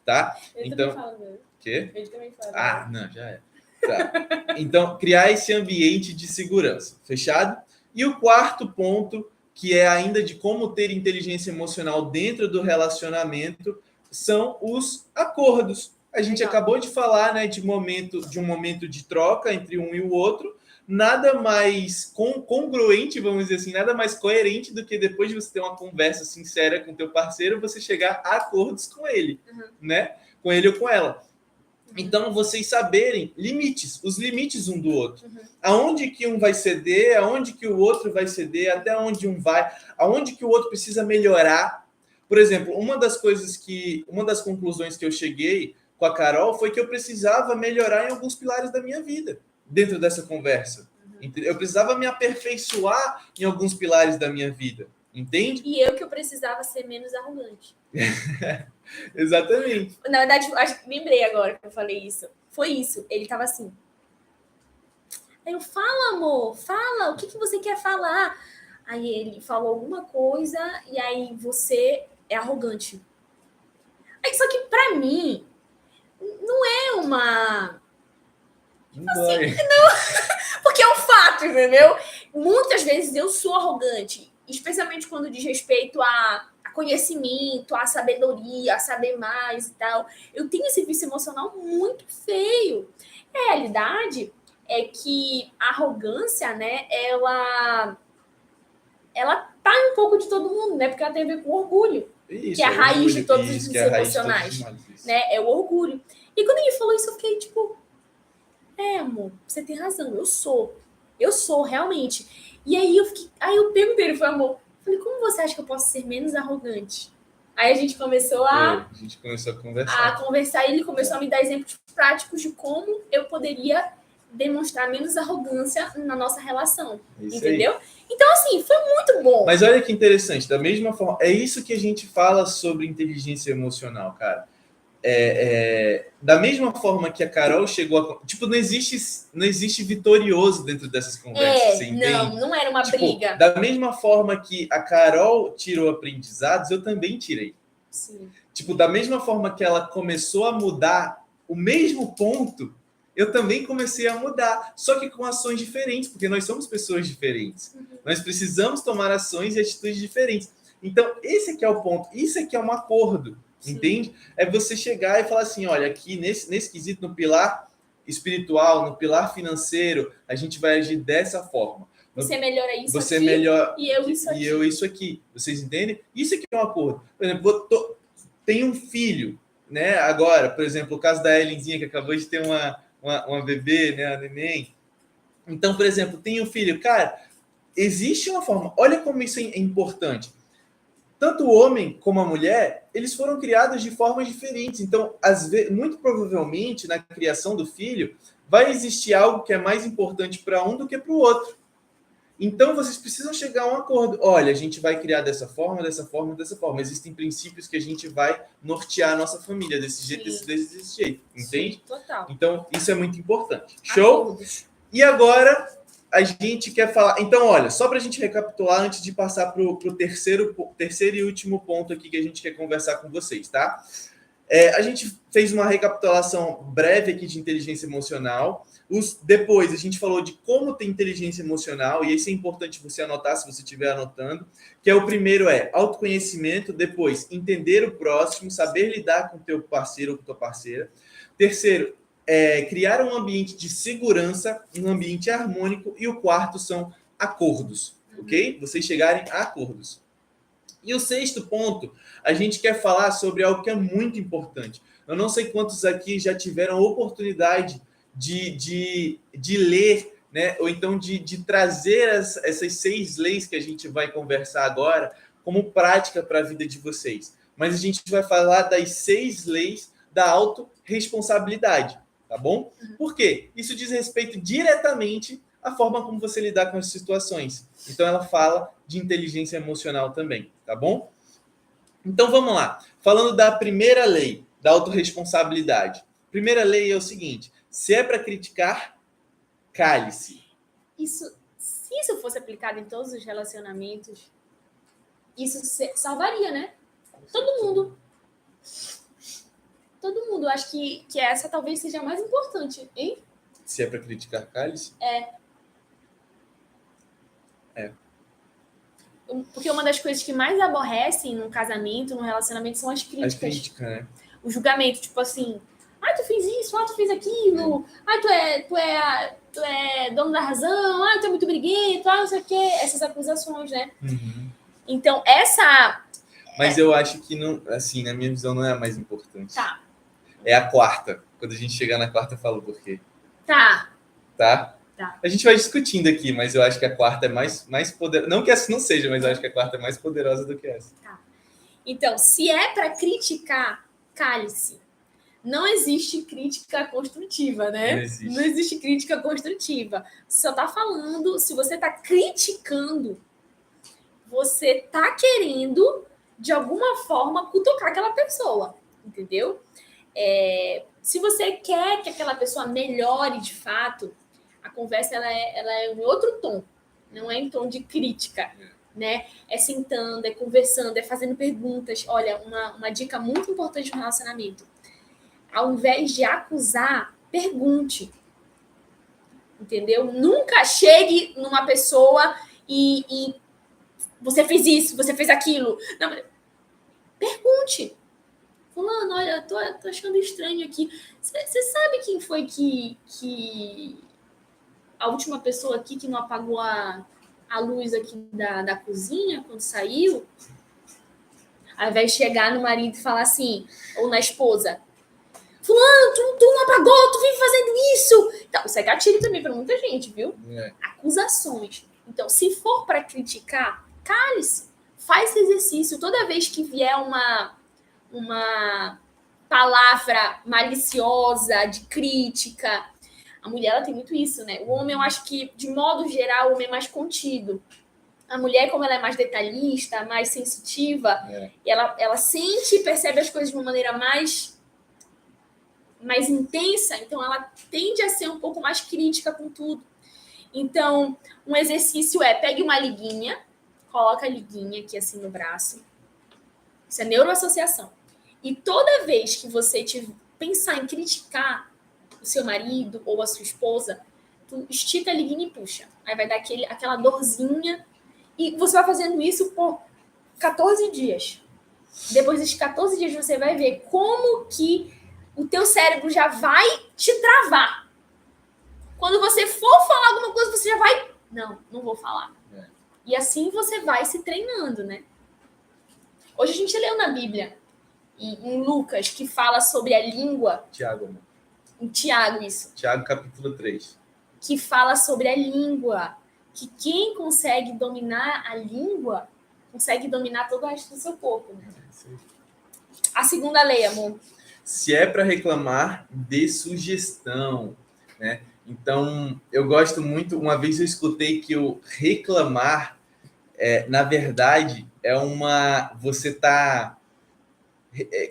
tá? Eu então, também falo meu. Quê? Eu também falo. Ah, não, já é. Tá. Então, criar esse ambiente de segurança, fechado? E o quarto ponto, que é ainda de como ter inteligência emocional dentro do relacionamento, são os acordos. A gente acabou de falar, né, de um momento de troca entre um e o outro, nada mais congruente, vamos dizer assim, nada mais coerente do que depois de você ter uma conversa sincera com teu parceiro, você chegar a acordos com ele, né? Com ele ou com ela. Então, vocês saberem os limites um do outro. Aonde que um vai ceder, aonde que o outro vai ceder, até onde um vai, aonde que o outro precisa melhorar. Por exemplo, uma das conclusões que eu cheguei com a Carol foi que eu precisava melhorar em alguns pilares da minha vida dentro dessa conversa. Eu precisava me aperfeiçoar em alguns pilares da minha vida, entende? E eu precisava ser menos arrogante. Exatamente. Na verdade, lembrei agora que eu falei isso. Foi isso. Ele tava assim. Aí eu, fala, amor, fala, o que você quer falar? Aí ele falou alguma coisa e aí você é arrogante. Aí, só que pra mim, não é uma... não, porque é um fato, entendeu? Muitas vezes eu sou arrogante, especialmente quando diz respeito a conhecimento, a sabedoria, a saber mais e tal. Eu tenho esse vício emocional muito feio. A realidade é que a arrogância, né, ela tá um pouco de todo mundo, né? Porque ela tem a ver com orgulho. Isso, que é a raiz orgulho, de todos os vícios emocionais, né? É o orgulho. E quando ele falou isso, eu fiquei tipo, amor, você tem razão, eu sou realmente. E aí eu perguntei, ele foi, amor, falei, como você acha que eu posso ser menos arrogante? Aí a gente começou a conversar e ele começou a me dar exemplos práticos de como eu poderia demonstrar menos arrogância na nossa relação, entendeu? Aí. Então, assim, foi muito bom. Mas olha que interessante, da mesma forma, é isso que a gente fala sobre inteligência emocional, cara. Da mesma forma que a Carol chegou a... Tipo, não existe vitorioso dentro dessas conversas, você entende? Não era uma briga. Da mesma forma que a Carol tirou aprendizados, eu também tirei. Sim. Tipo, da mesma forma que ela começou a mudar o mesmo ponto, eu também comecei a mudar, só que com ações diferentes, porque nós somos pessoas diferentes. Nós precisamos tomar ações e atitudes diferentes. Então, esse aqui é o ponto. Isso aqui é um acordo, entende? É você chegar e falar assim, olha, aqui nesse quesito, no pilar espiritual, no pilar financeiro, a gente vai agir dessa forma. Você melhora isso você aqui melhor, e eu isso aqui. E eu isso aqui. Vocês entendem? Isso aqui é um acordo. Por exemplo, tem um filho, né? Agora, por exemplo, o caso da Ellenzinha, que acabou de ter uma bebê, né? A neném. Então, por exemplo, tem um filho. Cara, existe uma forma. Olha como isso é importante. Tanto o homem como a mulher, eles foram criados de formas diferentes. Então, muito provavelmente, na criação do filho, vai existir algo que é mais importante para um do que para o outro. Então, vocês precisam chegar a um acordo. Olha, a gente vai criar dessa forma, dessa forma, dessa forma. Existem princípios que a gente vai nortear a nossa família desse jeito, desse jeito. Entende? Sim, total. Então, isso é muito importante. Show? Acordos. E agora, a gente quer falar... Então, olha, só para a gente recapitular antes de passar para o terceiro e último ponto aqui que a gente quer conversar com vocês, tá? A gente fez uma recapitulação breve aqui de inteligência emocional. Depois, a gente falou de como ter inteligência emocional, e isso é importante você anotar, se você estiver anotando, que o primeiro é autoconhecimento, depois, entender o próximo, saber lidar com o teu parceiro ou com a tua parceira. Terceiro, criar um ambiente de segurança, um ambiente harmônico, e o quarto são acordos, ok? Vocês chegarem a acordos. E o sexto ponto, a gente quer falar sobre algo que é muito importante. Eu não sei quantos aqui já tiveram a oportunidade de ler, né? Ou então de trazer essas 6 leis que a gente vai conversar agora como prática para a vida de vocês. Mas a gente vai falar das 6 leis da autorresponsabilidade, tá bom? Por quê? Isso diz respeito diretamente à forma como você lidar com as situações. Então, ela fala de inteligência emocional também, tá bom? Então, vamos lá. Falando da primeira lei, da autorresponsabilidade. Primeira lei é o seguinte: se é para criticar, cale-se. Se isso fosse aplicado em todos os relacionamentos, isso salvaria, né? Todo mundo. Todo mundo. Acho que essa talvez seja a mais importante, hein? Se é para criticar, cale-se? Porque uma das coisas que mais aborrecem num casamento, num relacionamento, são as críticas. As críticas, né? O julgamento, tipo assim, tu fez isso, tu fez aquilo, tu é dono da razão, tu é muito briguento, não sei o quê. Essas acusações, né? Uhum. Então, essa... Mas eu acho que, não, assim, na minha visão, não é a mais importante. Tá. É a quarta. Quando a gente chegar na quarta, eu falo por quê. Tá. A gente vai discutindo aqui, mas eu acho que a quarta é mais poderosa. Não que essa não seja, mas eu acho que a quarta é mais poderosa do que essa. Tá. Então, se é para criticar, cale-se. Não existe crítica construtiva, né? Não existe crítica construtiva. Você só tá falando, se você tá criticando, você tá querendo, de alguma forma, cutucar aquela pessoa, entendeu? Se você quer que aquela pessoa melhore de fato, a conversa ela é em outro tom, não é em tom de crítica, né? É sentando, é conversando, é fazendo perguntas. Olha, uma dica muito importante no relacionamento: ao invés de acusar, pergunte, entendeu? Nunca chegue numa pessoa e você fez isso, você fez aquilo. Não, pergunte. Fulano, olha, tô achando estranho aqui. Você sabe quem foi que a última pessoa aqui que não apagou a luz aqui da cozinha quando saiu? Ao invés de chegar no marido e falar assim, ou na esposa: Fulano, tu não apagou, tu vive fazendo isso. Então, isso é gatilho também para muita gente, viu? Acusações. Então, se for para criticar, cale-se. Faz esse exercício. Toda vez que vier uma palavra maliciosa, de crítica, a mulher ela tem muito isso, né? O homem, eu acho que, de modo geral, o homem é mais contido. A mulher, como ela é mais detalhista, mais sensitiva, ela sente e percebe as coisas de uma maneira mais intensa, então ela tende a ser um pouco mais crítica com tudo. Então, um exercício pegue uma liguinha, coloca a liguinha aqui assim no braço. Isso é neuroassociação. E toda vez que você pensar em criticar, o seu marido ou a sua esposa, tu estica a liguinha e puxa. Aí vai dar aquela dorzinha. E você vai fazendo isso por 14 dias. Depois desses 14 dias você vai ver como que o teu cérebro já vai te travar. Quando você for falar alguma coisa, você já vai... Não vou falar. E assim você vai se treinando, né? Hoje a gente leu na Bíblia, em Lucas, que fala sobre a língua. Tiago, amor. Em Tiago, isso. Tiago, capítulo 3. Que fala sobre a língua. Que quem consegue dominar a língua, consegue dominar todo o resto do seu corpo, né? A segunda lei, amor. Se é para reclamar, dê sugestão, né? Então, eu gosto muito... Uma vez eu escutei que o reclamar, na verdade, é uma... Você tá...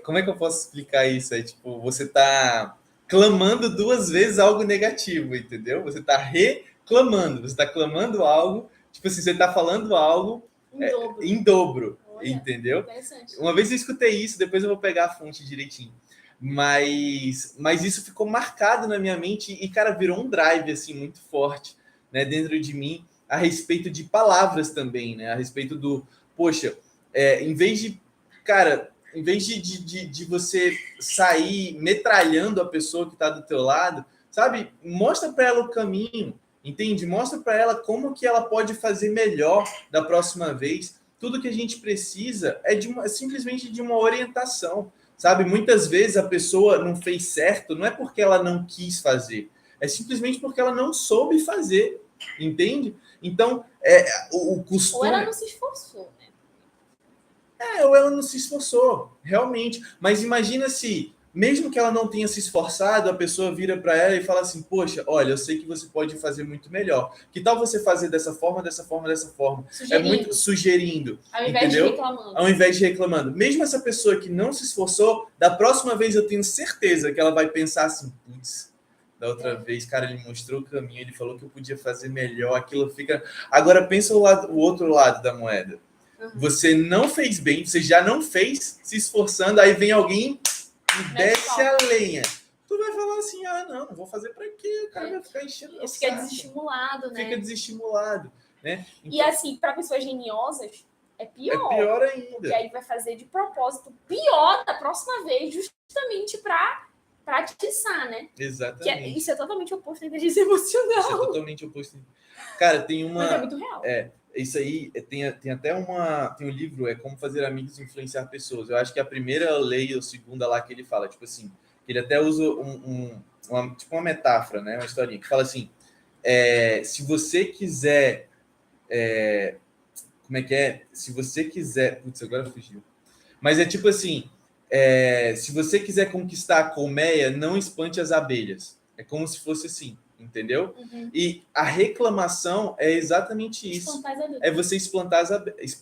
Como é que eu posso explicar isso? É tipo, você tá clamando 2 vezes algo negativo, entendeu? Você tá reclamando, você tá clamando algo, tipo assim, você tá falando algo em dobro, Olha, entendeu? Interessante. Uma vez eu escutei isso, depois eu vou pegar a fonte direitinho. Mas isso ficou marcado na minha mente e, cara, virou um drive, assim, muito forte, né, dentro de mim, a respeito de palavras também, né? A respeito do, poxa, em vez de, cara... Em vez de você sair metralhando a pessoa que está do teu lado, sabe? Mostra para ela o caminho, entende? Mostra para ela como que ela pode fazer melhor da próxima vez. Tudo que a gente precisa é simplesmente de uma orientação, sabe? Muitas vezes a pessoa não fez certo, não é porque ela não quis fazer, é simplesmente porque ela não soube fazer, entende? Então, o costume... Ou ela não se esforçou, né? Ou ela não se esforçou, realmente. Mas imagina se, mesmo que ela não tenha se esforçado, a pessoa vira para ela e fala assim, poxa, olha, eu sei que você pode fazer muito melhor. Que tal você fazer dessa forma, dessa forma, dessa forma? Sugerindo. É muito sugerindo. Ao invés entendeu? de reclamando. Ao invés de reclamando. Mesmo essa pessoa que não se esforçou, da próxima vez eu tenho certeza que ela vai pensar assim, putz, da outra vez, cara, ele mostrou o caminho, ele falou que eu podia fazer melhor, aquilo fica... Agora pensa o outro lado da moeda. Você não fez bem, você já não fez se esforçando, aí vem alguém e desce a lenha. Tu vai falar assim, não vou fazer pra quê? O cara vai ficar enchendo o saco. Fica desestimulado, né? Fica desestimulado, né? Então, e assim, para pessoas geniosas, é pior. É pior ainda. Porque aí vai fazer de propósito pior da próxima vez, justamente pra atiçar, né? Exatamente. Isso é totalmente oposto à inteligência emocional. Isso é totalmente oposto. Cara, tem uma... Mas é muito real. Isso aí tem até tem um livro, Como Fazer Amigos e Influenciar Pessoas. Eu acho que a primeira lei ou segunda lá que ele fala, tipo assim, ele até usa uma metáfora, né? Uma historinha, que fala assim, se você quiser... como é que é? Se você quiser... Putz, agora fugiu. Mas é tipo assim, se você quiser conquistar a colmeia, não espante as abelhas. É como se fosse assim. Entendeu? E a reclamação é exatamente isso. É você espantar as abelhas.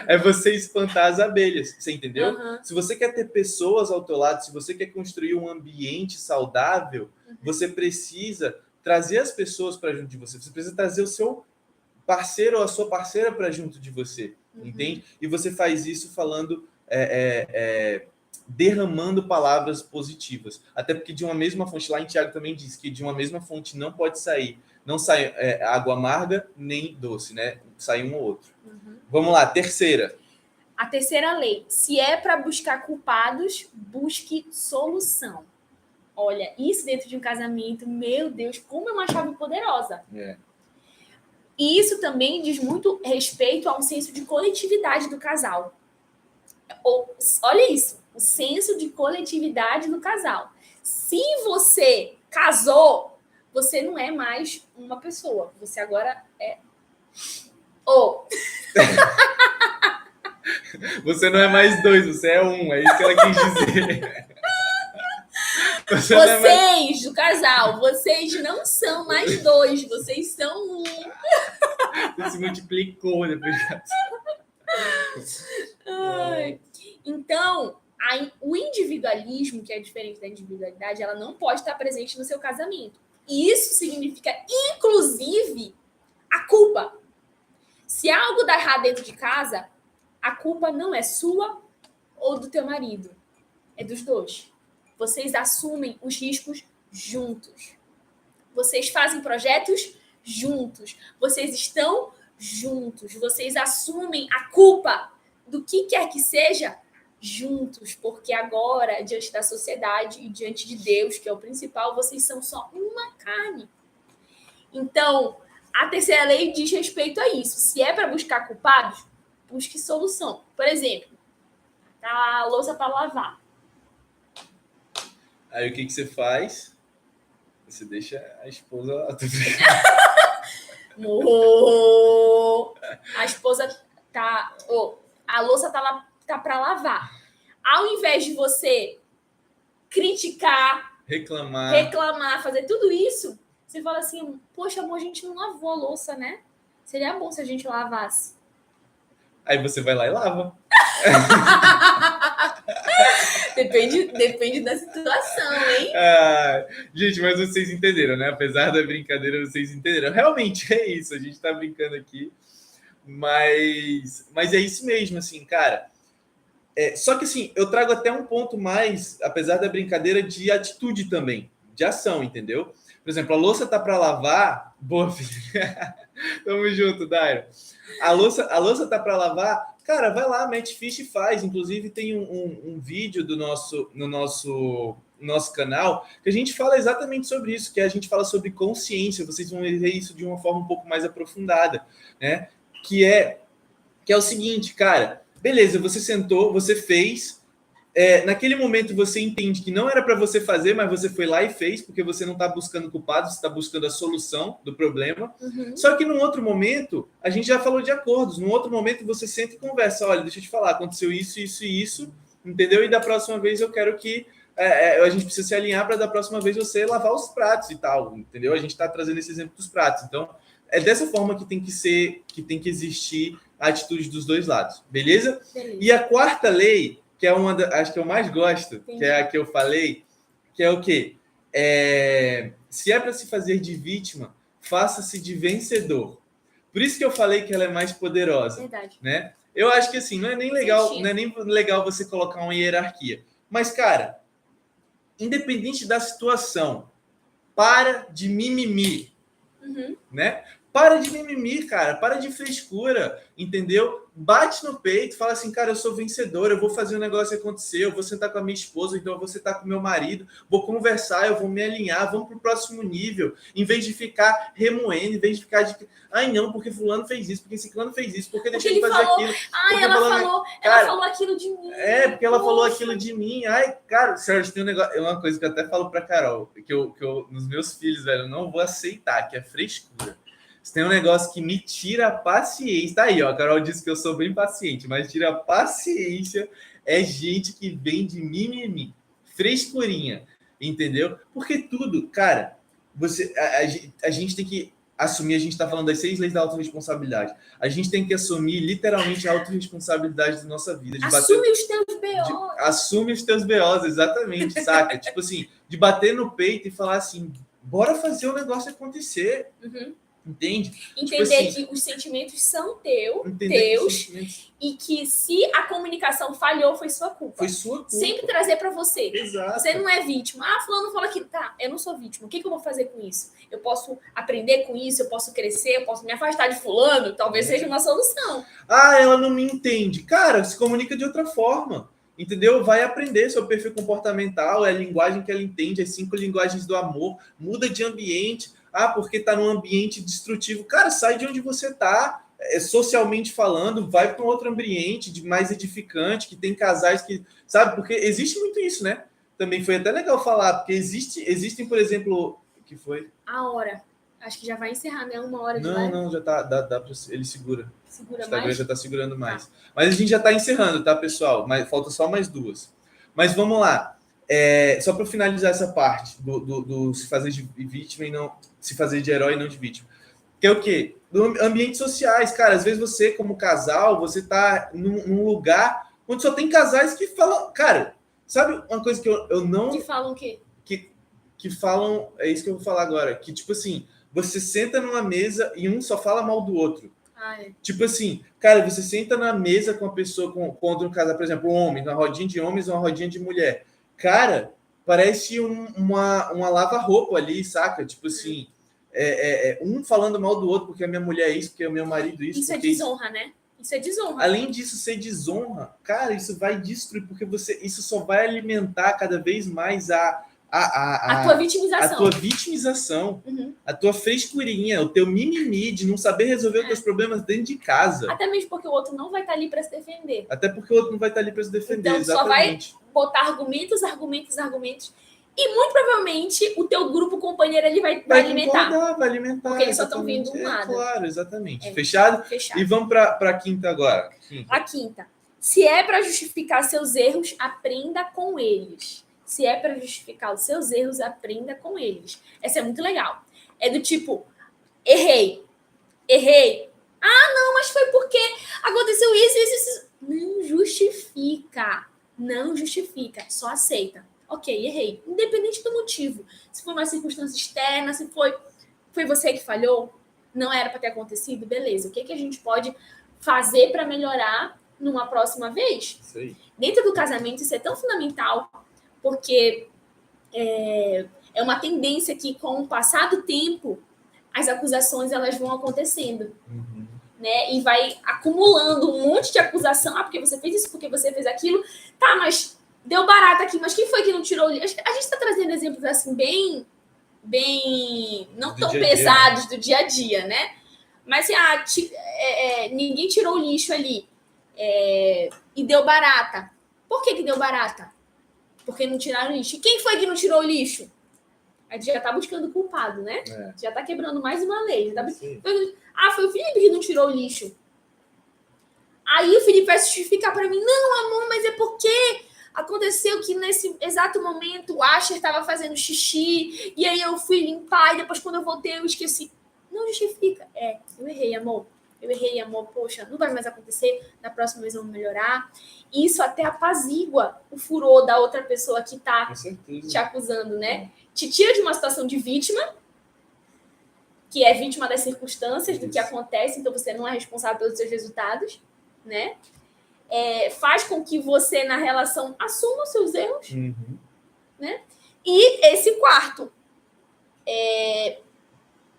É você espantar as abelhas. Você entendeu? Se você quer ter pessoas ao teu lado, se você quer construir um ambiente saudável, você precisa trazer as pessoas para junto de você. Você precisa trazer o seu parceiro ou a sua parceira para junto de você. Entende? E você faz isso falando... derramando palavras positivas. Até porque de uma mesma fonte, lá em Tiago também diz que de uma mesma fonte não pode sair. Não sai água amarga nem doce, né? Sai um ou outro. Vamos lá, terceira. A terceira lei. Se é para buscar culpados, busque solução. Olha, isso dentro de um casamento, meu Deus, como é uma chave poderosa. E isso também diz muito respeito a um senso de coletividade do casal. Olha isso. O senso de coletividade no casal. Se você casou, você não é mais uma pessoa. Você agora é... Você não é mais 2, você é 1. É isso que ela quis dizer. Vocês do casal, vocês não são mais 2, vocês são 1. Você se multiplicou depois. Então, o individualismo, que é diferente da individualidade, ela não pode estar presente no seu casamento. E isso significa, inclusive, a culpa. Se algo dá errado dentro de casa, a culpa não é sua ou do teu marido. É dos dois. Vocês assumem os riscos juntos. Vocês fazem projetos juntos. Vocês estão juntos. Vocês assumem a culpa do que quer que seja juntos, porque agora, diante da sociedade e diante de Deus, que é o principal, vocês são só uma carne. Então, a terceira lei diz respeito a isso. Se é para buscar culpados, busque solução. Por exemplo, a louça para lavar. Aí o que você faz? Você deixa a esposa... A esposa tá... a louça tá para lavar. Ao invés de você criticar, reclamar, fazer tudo isso, você fala assim, poxa, amor, a gente não lavou a louça, né? Seria bom se a gente lavasse. Aí você vai lá e lava. Depende da situação, hein? Gente, mas vocês entenderam, né? Apesar da brincadeira, vocês entenderam. Realmente é isso, a gente tá brincando aqui. Mas é isso mesmo, assim, cara. Só que, assim, eu trago até um ponto mais, apesar da brincadeira, de atitude também, de ação, entendeu? Por exemplo, a louça tá para lavar. Boa, filho. Tamo junto, Dairo. A louça tá para lavar. Cara, vai lá, mete ficha e faz. Inclusive, tem um vídeo no nosso canal que a gente fala exatamente sobre isso, que a gente fala sobre consciência. Vocês vão ver isso de uma forma um pouco mais aprofundada, né? Que é o seguinte, cara. Beleza, você sentou, você fez. Naquele momento você entende que não era para você fazer, mas você foi lá e fez, porque você não está buscando culpado, você está buscando a solução do problema. Uhum. Só que num outro momento, a gente já falou de acordos, num outro momento você senta e conversa, olha, deixa eu te falar, aconteceu isso, isso e isso, entendeu? E da próxima vez eu quero que a gente precisa se alinhar para da próxima vez você lavar os pratos e tal, entendeu? A gente está trazendo esse exemplo dos pratos. Então, é dessa forma que tem que existir a atitude dos dois lados, beleza? E a quarta lei, que é acho que eu mais gosto, Entendi. que é a que eu falei, que é o quê? Se é para se fazer de vítima, faça-se de vencedor. Por isso que eu falei que ela é mais poderosa. Verdade. Né? Eu acho que assim, não é nem legal você colocar uma hierarquia. Mas, cara, independente da situação, para de mimimi. Uhum. Né? Para de mimimi, cara. Para de frescura, entendeu? Bate no peito, fala assim, cara, eu sou vencedor, eu vou fazer um negócio acontecer, eu vou sentar com a minha esposa, então eu vou sentar com o meu marido, vou conversar, eu vou me alinhar, vamos para o próximo nível, em vez de ficar remoendo, em vez de ficar ai não, porque fulano fez isso, porque ciclano fez isso, porque deixa de fazer aquilo. Ela falou aquilo de mim. Porque ela falou aquilo de mim. Ai, cara, Sérgio, tem um negócio, é uma coisa que eu até falo pra Carol, que eu nos meus filhos, velho, eu não vou aceitar, que é frescura. Tem um negócio que me tira a paciência. Tá aí, ó. A Carol disse que eu sou bem paciente, mas tira a paciência. É gente que vem de mimimi, frescurinha, entendeu? Porque tudo, cara, a gente tem que assumir. A gente tá falando das 6 leis da autorresponsabilidade. A gente tem que assumir literalmente a autorresponsabilidade da nossa vida. Assume os teus BOs. Assume os teus BOs, exatamente, saca? Tipo assim, de bater no peito e falar assim, bora fazer o negócio acontecer. Uhum. Entende? Entender tipo assim, que os sentimentos são teus e que se a comunicação falhou, foi sua culpa. Foi sua culpa. Sempre trazer para você. Exato. Você não é vítima. Fulano falou aquilo. Tá, eu não sou vítima. O que eu vou fazer com isso? Eu posso aprender com isso, eu posso crescer, eu posso me afastar de fulano. Talvez seja uma solução. Ela não me entende. Cara, se comunica de outra forma. Entendeu? Vai aprender seu perfil comportamental, é a linguagem que ela entende, as 5 linguagens do amor, muda de ambiente. Porque tá num ambiente destrutivo. Cara, sai de onde você tá, socialmente falando, vai para um outro ambiente de mais edificante, que tem casais que, sabe? Porque existe muito isso, né? Também foi até legal falar, porque existem, por exemplo, o que foi? A hora. Acho que já vai encerrar, né? 1 hora de live. Não, já tá, dá pra, ele segura. Segura o Instagram mais? já tá segurando mais. Tá. Mas a gente já tá encerrando, tá, pessoal? Mas falta só mais 2. Mas vamos lá. Só para finalizar essa parte do se fazer de vítima e não se fazer de herói e não de vítima. Que é o quê? Ambientes sociais, cara. Às vezes você, como casal, você tá num lugar onde só tem casais que falam... Cara, sabe uma coisa que eu não... Que falam o quê? Que falam... É isso que eu vou falar agora. Que, tipo assim, você senta numa mesa e um só fala mal do outro. Tipo assim, cara, você senta na mesa com a pessoa, contra um casal, por exemplo, um homem, uma rodinha de homens e uma rodinha de mulher. Cara, parece uma lava-roupa ali, saca? Tipo assim, um falando mal do outro porque a minha mulher é isso, porque o meu marido é isso. Isso é desonra, né? Isso é desonra. Além disso ser desonra, cara, isso vai destruir, porque isso só vai alimentar cada vez mais a tua vitimização. A tua vitimização, a tua frescurinha, o teu mimimi de não saber resolver os teus problemas dentro de casa. Até mesmo porque o outro não vai estar ali para se defender. Até porque o outro não vai estar ali para se defender, então, exatamente. Só vai botar argumentos. E muito provavelmente o teu grupo companheiro ele vai alimentar. Vai alimentar. Porque eles só estão vindo do nada. Claro, exatamente. Fechado? Fechado. E vamos para a quinta agora. A quinta. Se é para justificar seus erros, aprenda com eles. Se é para justificar os seus erros, aprenda com eles. Essa é muito legal. É do tipo, errei. Ah, não, mas foi porque aconteceu isso. Não justifica. Só aceita. Ok, errei. Independente do motivo. Se foi uma circunstância externa, se foi você que falhou, não era para ter acontecido, beleza. O que a gente pode fazer para melhorar numa próxima vez? Isso aí. Dentro do casamento, isso é tão fundamental, porque é uma tendência que, com o passar do tempo, as acusações elas vão acontecendo. Né? E vai acumulando um monte de acusação. Ah, porque você fez isso, porque você fez aquilo. Tá, mas deu barato aqui, mas quem foi que não tirou o lixo? A gente está trazendo exemplos assim bem não tão pesados do dia a dia, né? Mas assim, ninguém tirou o lixo ali e deu barata. Por que deu barata? Porque não tiraram o lixo. E quem foi que não tirou o lixo? A gente já tá buscando culpado, né? Já tá quebrando mais uma lei. Foi o Felipe que não tirou o lixo. Aí o Felipe vai se justificar para mim. Não, amor, mas é porque aconteceu que nesse exato momento o Asher estava fazendo xixi e aí eu fui limpar e depois quando eu voltei eu esqueci. Não justifica. Eu errei, amor. Poxa, não vai mais acontecer. Da próxima vez vamos melhorar. E isso até apazigua o furor da outra pessoa que tá te acusando, né? Te tira de uma situação de vítima, que é vítima das circunstâncias, do que acontece, então você não é responsável pelos seus resultados, né? Faz com que você, na relação, assuma os seus erros, né? E esse quarto,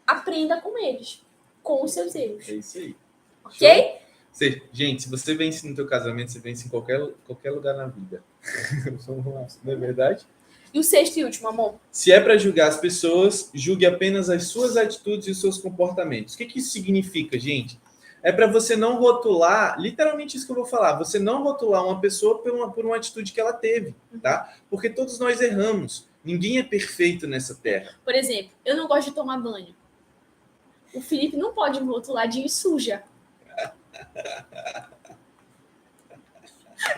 aprenda com eles, com os seus erros. É isso aí. Ok? Gente, se você vence no teu casamento, você vence em qualquer lugar na vida. Não é verdade? E o sexto e último, amor? Se é para julgar as pessoas, julgue apenas as suas atitudes e os seus comportamentos. O que isso significa, gente? É para você não rotular, literalmente isso que eu vou falar, você não rotular uma pessoa por uma atitude que ela teve, tá? Porque todos nós erramos. Ninguém é perfeito nessa terra. Por exemplo, eu não gosto de tomar banho. O Felipe não pode me rotular de suja.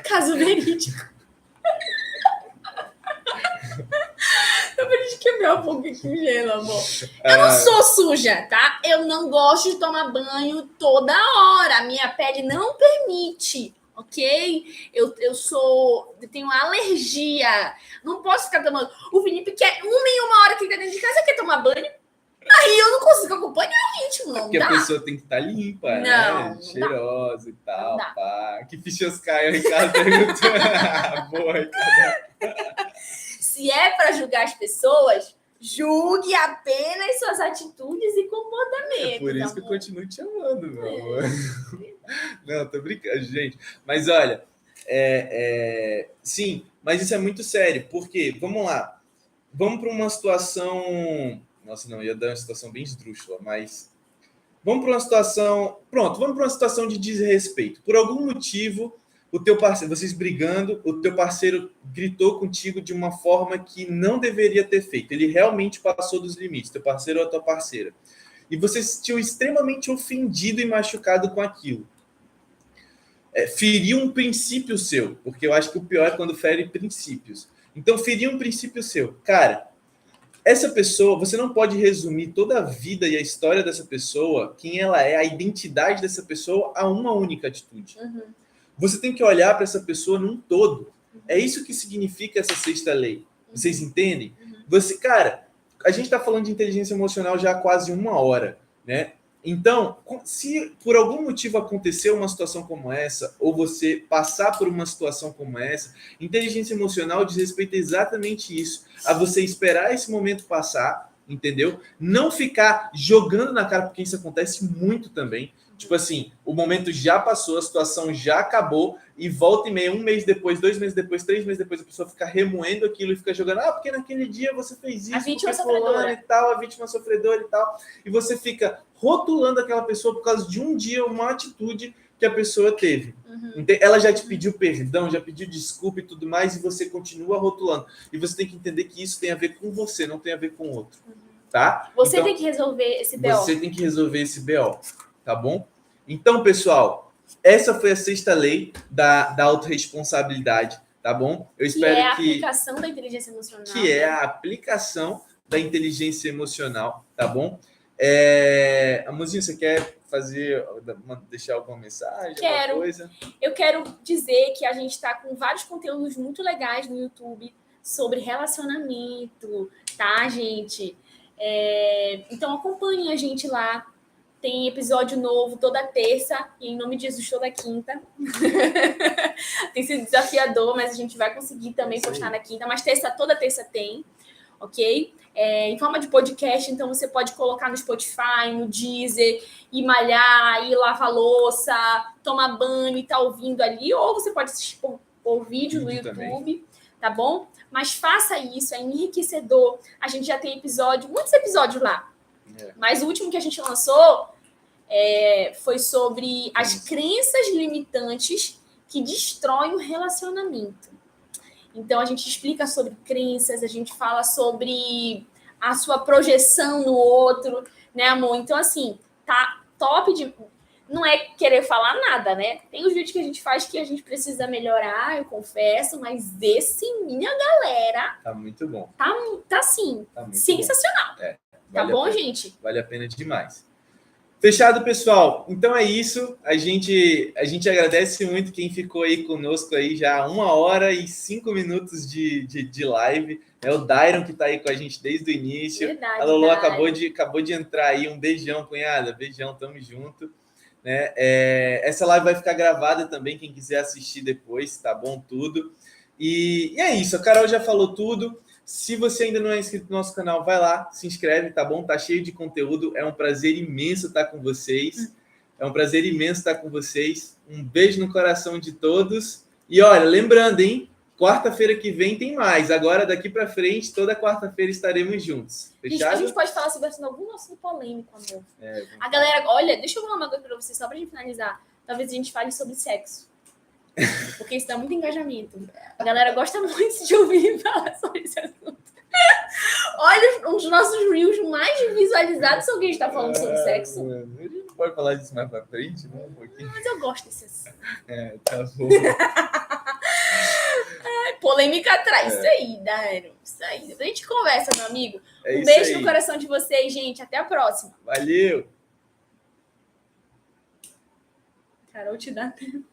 Caso verídico. Eu vou te quebrar um pouco aqui o gelo, amor. Eu não sou suja, tá? Eu não gosto de tomar banho toda hora. A minha pele não permite, ok? Eu tenho alergia. Não posso ficar tomando. O Felipe quer uma hora que ele tá dentro de casa, quer tomar banho. Aí eu não consigo acompanhar o ritmo, não porque dá. Porque a pessoa tem que estar limpa, né? Cheirosa e tal, pá. Que fichas caem, Ricardo perguntando. Boa, Ricardo. Se é para julgar as pessoas, julgue apenas suas atitudes e comportamentos. É por isso que eu continuo te amando, meu amor. Não, tô brincando, gente. Mas olha, sim, mas isso é muito sério. Por quê? Vamos lá. Vamos para uma situação... Nossa, não, ia dar uma situação bem esdrúxula, mas... Vamos para uma situação... Pronto, vamos para uma situação de desrespeito. Por algum motivo... O teu parceiro, vocês brigando, o teu parceiro gritou contigo de uma forma que não deveria ter feito. Ele realmente passou dos limites, teu parceiro ou a tua parceira. E você se sentiu extremamente ofendido e machucado com aquilo. Feriu um princípio seu, porque eu acho que o pior é quando fere princípios. Então, feriu um princípio seu. Cara, essa pessoa, você não pode resumir toda a vida e a história dessa pessoa, quem ela é, a identidade dessa pessoa, a uma única atitude. Você tem que olhar para essa pessoa num todo. É isso que significa essa sexta lei. Vocês entendem? Cara, a gente está falando de inteligência emocional já há quase 1 hora, né? Então, se por algum motivo acontecer uma situação como essa, ou você passar por uma situação como essa, inteligência emocional diz respeito a exatamente isso, a você esperar esse momento passar, entendeu? Não ficar jogando na cara, porque isso acontece muito também. Tipo assim, o momento já passou, a situação já acabou, e volta e meia, um mês depois, 2 meses depois, 3 meses depois, a pessoa fica remoendo aquilo e fica jogando, porque naquele dia você fez isso, A vítima porque fulano e tal, a vítima sofredora e tal, e você fica rotulando aquela pessoa por causa de um dia, uma atitude que a pessoa teve. Ela já te pediu perdão, já pediu desculpa e tudo mais, e você continua rotulando. E você tem que entender que isso tem a ver com você, não tem a ver com o outro. Tá? Você então, tem que resolver esse BO. Você tem que resolver esse BO, tá bom? Então, pessoal, essa foi a 6ª lei da autorresponsabilidade, tá bom? Eu espero que é a aplicação da inteligência emocional. Que é a aplicação da inteligência emocional, tá bom? Amozinho, você quer deixar alguma mensagem? Quero. Alguma coisa? Eu quero dizer que a gente está com vários conteúdos muito legais no YouTube sobre relacionamento, tá, gente? Então acompanhem a gente lá. Tem episódio novo toda terça e em nome de Jesus toda quinta. Tem sido desafiador, mas a gente vai conseguir também postar na quinta. Mas toda terça tem, ok? Em forma de podcast, então você pode colocar no Spotify, no Deezer, ir malhar, ir lavar louça, tomar banho e tá ouvindo ali. Ou você pode assistir por vídeo no YouTube, também. Tá bom? Mas faça isso, é enriquecedor. A gente já tem muitos episódios lá. Mas o último que a gente lançou foi sobre as crenças limitantes que destroem o relacionamento. Então, a gente explica sobre crenças, a gente fala sobre a sua projeção no outro, né, amor? Então, assim, tá top de... Não é querer falar nada, né? Tem os vídeos que a gente faz que a gente precisa melhorar, eu confesso, mas esse, minha galera... Tá muito bom. Tá assim, tá sensacional. Tá bom, gente? Vale a pena demais. Fechado, pessoal. Então é isso. A gente agradece muito quem ficou aí conosco aí já 1 hora e 5 minutos de live. É o Dairon que está aí com a gente desde o início. Verdade, a Lolo acabou de entrar aí. Um beijão, cunhada. Beijão, tamo junto. Né? Essa live vai ficar gravada também, quem quiser assistir depois, tá bom? Tudo. E é isso. A Carol já falou tudo. Se você ainda não é inscrito no nosso canal, vai lá, se inscreve, tá bom? Tá cheio de conteúdo. É um prazer imenso estar com vocês. Um beijo no coração de todos. E olha, lembrando, hein? Quarta-feira que vem tem mais. Agora, daqui para frente, toda quarta-feira estaremos juntos. Fechado? A gente pode falar sobre algum assunto polêmico, amor. A galera, olha, deixa eu falar uma coisa para vocês, só pra gente finalizar. Talvez a gente fale sobre sexo. Porque isso dá muito engajamento. A galera gosta muito de ouvir falar sobre esse assunto. Olha, os nossos reels mais visualizados são quem está falando sobre sexo. A gente não pode falar disso mais pra frente, né? Mas eu gosto desse assunto. Tá bom. Polêmica atrás. Isso aí, Dairo. Isso aí. Depois a gente conversa, meu amigo. Um beijo aí. No coração de vocês, gente. Até a próxima. Valeu. Carol, te dá tempo.